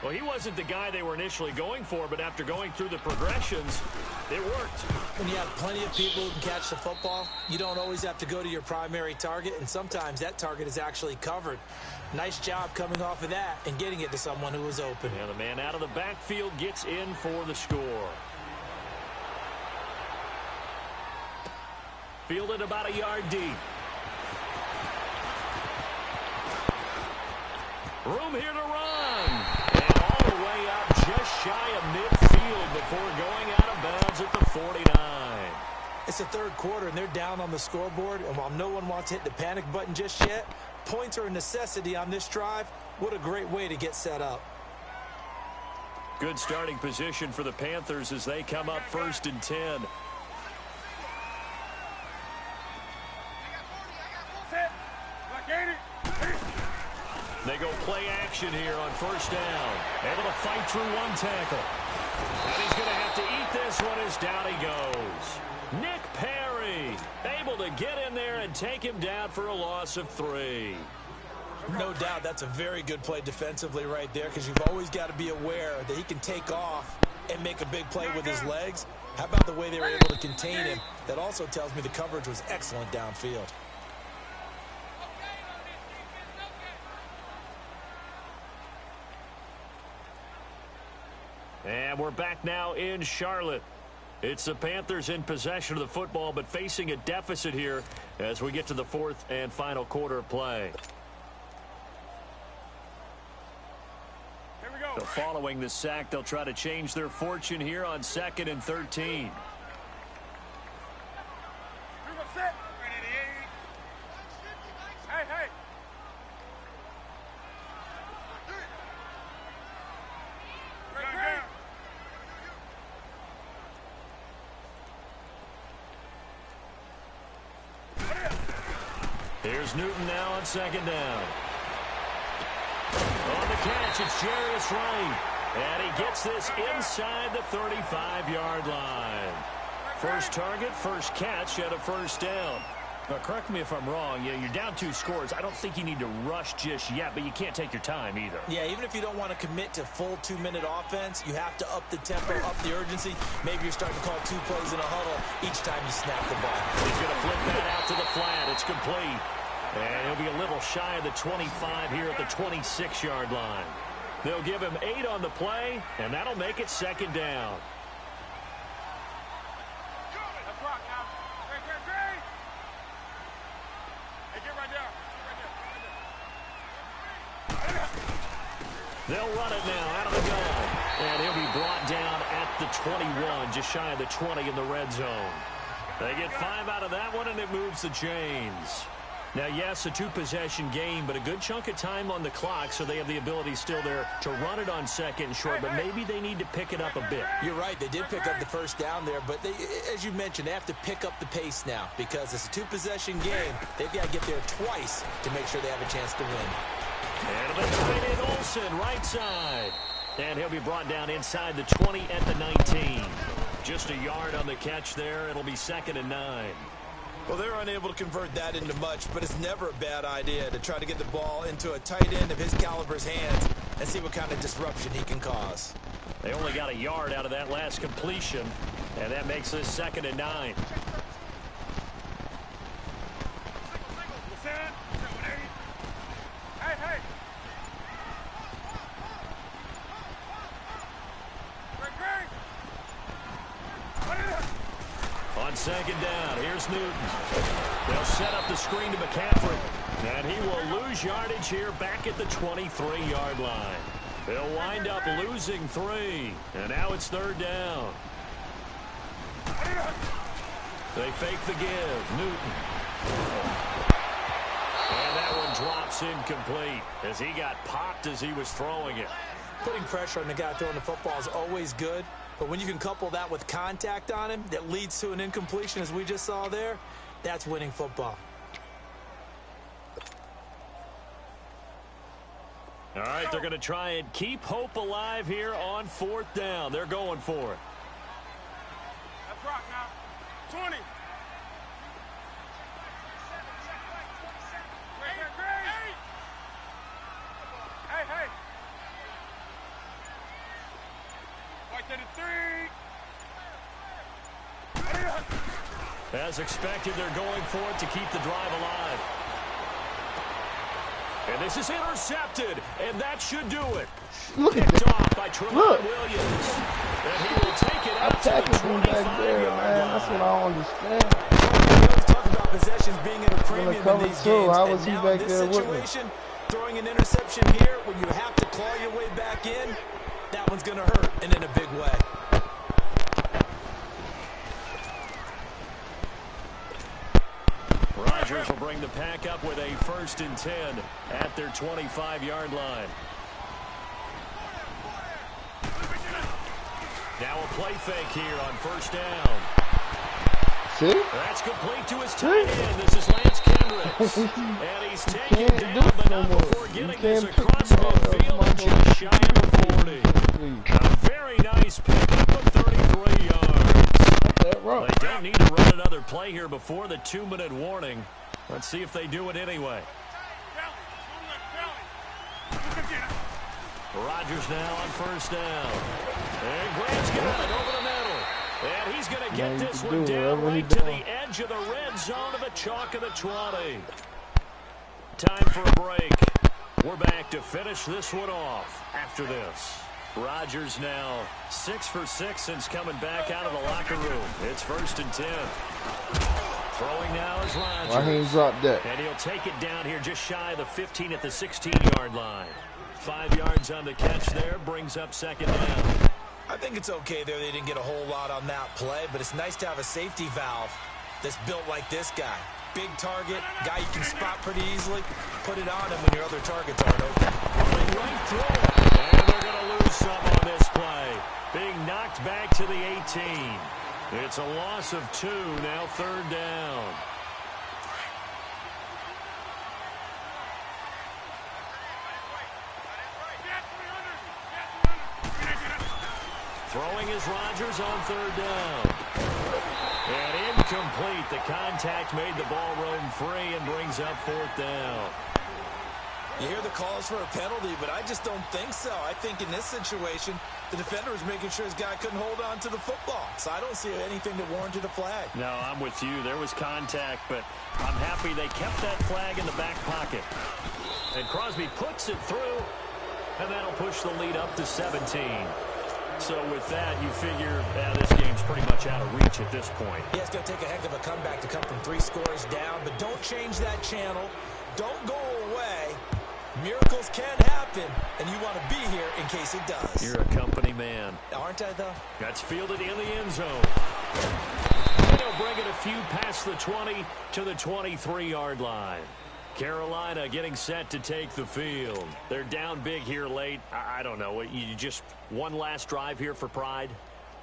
Well, he wasn't the guy they were initially going for, but after going through the progressions, it worked. When you have plenty of people who can catch the football, you don't always have to go to your primary target, and sometimes that target is actually covered. Nice job coming off of that and getting it to someone who was open. And the man out of the backfield gets in for the score. Fielded about a yard deep. Room here to run. And all the way up just shy of midfield before going out of bounds at the 49. It's the third quarter, and they're down on the scoreboard, and while no one wants to hit the panic button just yet, points are a necessity on this drive. What a great way to get set up. Good starting position for the Panthers as they come up 1st and 10. They go play action here on first down. Able to fight through one tackle. And he's going to have to eat this one as down he goes. Nick Perry able to get in there and take him down for a loss of 3. No doubt that's a very good play defensively right there, because you've always got to be aware that he can take off and make a big play with his legs. How about the way they were able to contain him? That also tells me the coverage was excellent downfield. And we're back now in Charlotte. It's the Panthers in possession of the football, but facing a deficit here as we get to the 4th and final quarter of play. Here we go. So following the sack, they'll try to change their fortune here on 2nd and 13. Hey. Here's Newton now on 2nd down. On the catch, it's Jarius Wright. And he gets this inside the 35-yard line. First target, first catch at a first down. Now, correct me if I'm wrong. Yeah, you're down 2 scores. I don't think you need to rush just yet, but you can't take your time either. Yeah, even if you don't want to commit to full 2-minute offense, you have to up the tempo, up the urgency. Maybe you're starting to call 2 plays in a huddle each time you snap the ball. He's going to flip that out to the flat. It's complete. And he'll be a little shy of the 25 here at the 26-yard line. They'll give him 8 on the play, and that'll make it 2nd down. Let's rock now. Great. They'll run it now out of the gun. And he'll be brought down at the 21, just shy of the 20 in the red zone. They get 5 out of that one, and it moves the chains. Now, yes, a 2-possession game, but a good chunk of time on the clock, so they have the ability still there to run it on second and short, but maybe they need to pick it up a bit. You're right. They did pick up the first down there, but they, as you mentioned, they have to pick up the pace now because it's a 2-possession game. They've got to get there twice to make sure they have a chance to win. And the tight end Olsen, right side. And he'll be brought down inside the 20 at the 19. Just a yard on the catch there. It'll be 2nd and 9. Well, they're unable to convert that into much, but it's never a bad idea to try to get the ball into a tight end of his caliber's hands and see what kind of disruption he can cause. They only got a yard out of that last completion, and that makes this 2nd and 9. On 2nd down, here's Newton. They'll set up the screen to McCaffrey. And he will lose yardage here back at the 23-yard line. They'll wind up losing 3. And now it's 3rd down. They fake the give. Newton. And that one drops incomplete as he got popped as he was throwing it. Putting pressure on the guy throwing the football is always good. But when you can couple that with contact on him that leads to an incompletion, as we just saw there, that's winning football. All right, they're going to try and keep hope alive here on 4th down. They're going for it. Let's rock now. 20. Hey. As expected, they're going for it to keep the drive alive. And this is intercepted, and that should do it. Look at Picked that. off by Tremont Williams. And he will take it out to the Tackled him back there, 25-yard man. line. That's what I don't understand. Talk about possessions being at a premium in these games. How was and he now back in this there with me? situation, throwing an interception here when you have to claw your way back in, that one's going to hurt, and in a big way. Rodgers will bring the pack up with a 1st and 10 at their 25-yard line. Now a play fake here on 1st down. See? That's complete to his tight end. This is Lance Kendricks. And he's taken down, but not before getting this across midfield and just shy of the 40. A very nice pickup of 33 yards. They don't need to run another play here before the 2-minute warning. Let's see if they do it anyway. Rodgers now on 1st down. And Grant's got it over the middle. And he's going to get this one down right to the edge of the red zone of the chalk of the 20. Time for a break. We're back to finish this one off after this. Rodgers now 6 for 6 since coming back out of the locker room. It's 1st and 10. Throwing now is Rodgers. Why he ain't dropped that? And he'll take it down here just shy of the 15 at the 16-yard line. 5 yards on the catch there, brings up 2nd down. I think it's okay there. They didn't get a whole lot on that play, but it's nice to have a safety valve that's built like this guy. Big target, guy you can spot pretty easily. Put it on him when your other targets aren't open. Running right through it. And they're going to lose some on this play. Being knocked back to the 18. It's a loss of 2, now 3rd down. Throwing is Rodgers on 3rd down. And incomplete. The contact made the ball roam free and brings up 4th down. You hear the calls for a penalty, but I just don't think so. I think in this situation, the defender was making sure his guy couldn't hold on to the football. So I don't see anything that warranted a flag. No, I'm with you. There was contact, but I'm happy they kept that flag in the back pocket. And Crosby puts it through, and that'll push the lead up to 17. So with that, you figure this game's pretty much out of reach at this point. Yeah, it's going to take a heck of a comeback to come from 3 scores down, but don't change that channel. Don't go away. Miracles can happen, and you want to be here in case it does. You're a company man. Aren't I, though? That's fielded in the end zone. And they'll bring it a few past the 20 to the 23-yard line. Carolina getting set to take the field. They're down big here late. I don't know. You just one last drive here for pride?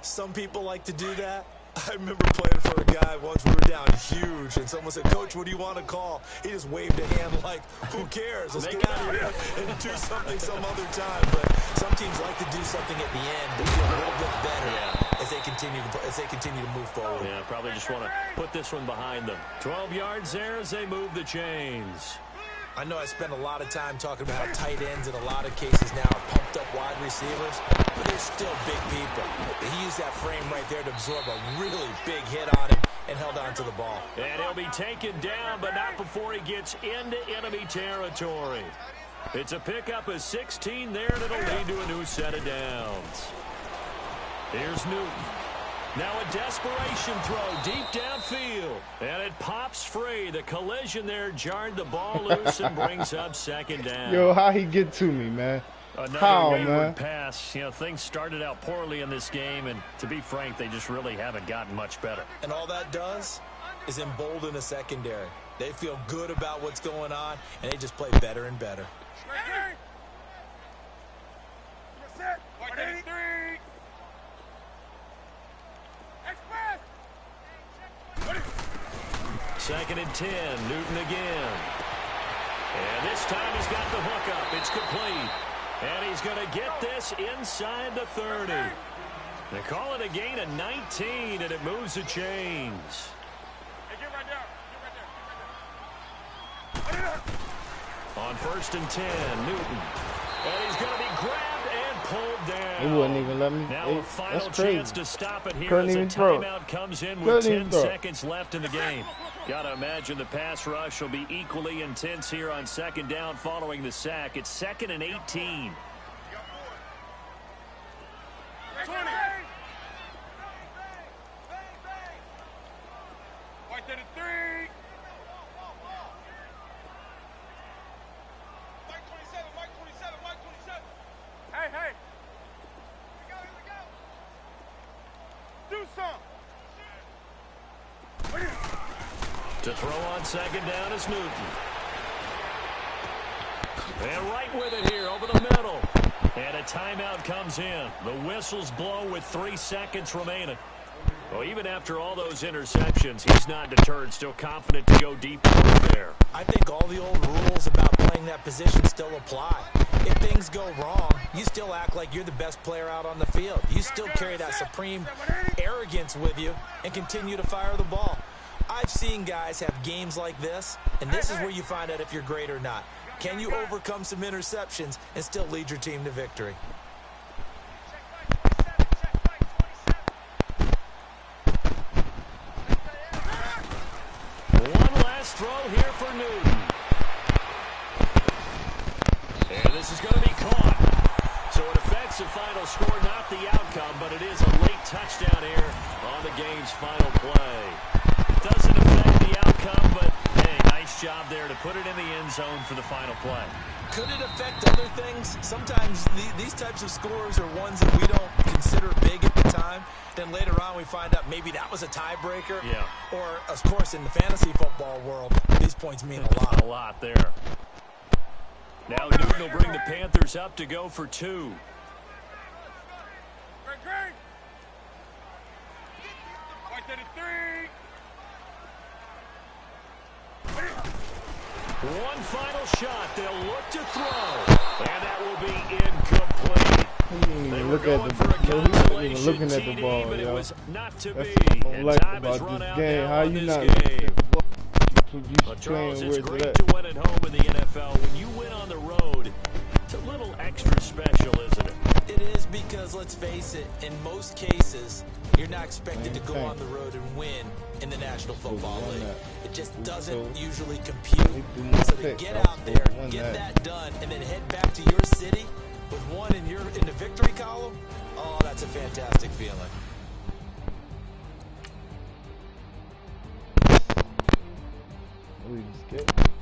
Some people like to do that. I remember playing for a guy once. We were down huge, and someone said, "Coach, what do you want to call?" He just waved a hand like, "Who cares? Let's get out of here and do something some other time." But some teams like to do something at the end to feel a little bit better as they continue to move forward. Yeah, probably just want to put this one behind them. 12 yards there as they move the chains. I know I spend a lot of time talking about how tight ends in a lot of cases now are pumped up wide receivers, but they're still big people. He used that frame right there to absorb a really big hit on him and held on to the ball. And he'll be taken down, but not before he gets into enemy territory. It's a pickup of 16 there, and it'll lead to a new set of downs. Here's Newton. Now a desperation throw deep downfield. And it pops free. The collision there jarred the ball loose and brings up second down. Yo, how he get to me, man? Another wayward pass. You know, things started out poorly in this game, and to be frank, they just really haven't gotten much better. And all that does is embolden a secondary. They feel good about what's going on, and they just play better and better. Second and 10, Newton again. And this time he's got the hook up. It's complete. And he's going to get this inside the 30. They call it a gain of 19, and it moves the chains. Hey, get right there. Get right there. On first and 10, Newton. And he's going to be grabbed and pulled down. He wouldn't even let me. Now a final chance to stop it here Couldn't as a even throw. timeout comes in with 10 seconds left in the game. Got to imagine the pass rush will be equally intense here on second down following the sack. It's 2nd and 18. 20. White 33. White 27. White 27. White 27. Hey, hey. Here we go. Do something. To throw on second down is Newton. And right with it here over the middle. And a timeout comes in. The whistles blow with 3 seconds remaining. Well, even after all those interceptions, he's not deterred, still confident to go deep there. I think all the old rules about playing that position still apply. If things go wrong, you still act like you're the best player out on the field. You still carry that supreme arrogance with you and continue to fire the ball. I've seen guys have games like this, and this is where you find out if you're great or not. Can you overcome some interceptions and still lead your team to victory? One last throw here for Newton. And this is going to be caught. So it affects the final score, not the outcome, but it is a late touchdown here on the game's final play. Doesn't affect the outcome, but hey, nice job there to put it in the end zone for the final play. Could it affect other things? Sometimes these types of scores are ones that we don't consider big at the time. Then later on we find out maybe that was a tiebreaker. Yeah. Or, of course, in the fantasy football world, these points mean a lot. A lot there. Now Newton will bring the Panthers up to go for 2. Great. White 33. One final shot. They'll look to throw. And that will be incomplete. They were going for a consolation TD, but it was not to be. And time has run out now on this game. Well, Charles, it's great to win at home in the NFL. When you win on the road, it's a little extra special, isn't it? It is because, let's face it, in most cases, you're not expected to go on the road and win in the National Football League. It just doesn't usually compute. So to get out there, get that done, and then head back to your city, with one in the victory column, oh, that's a fantastic feeling. We just get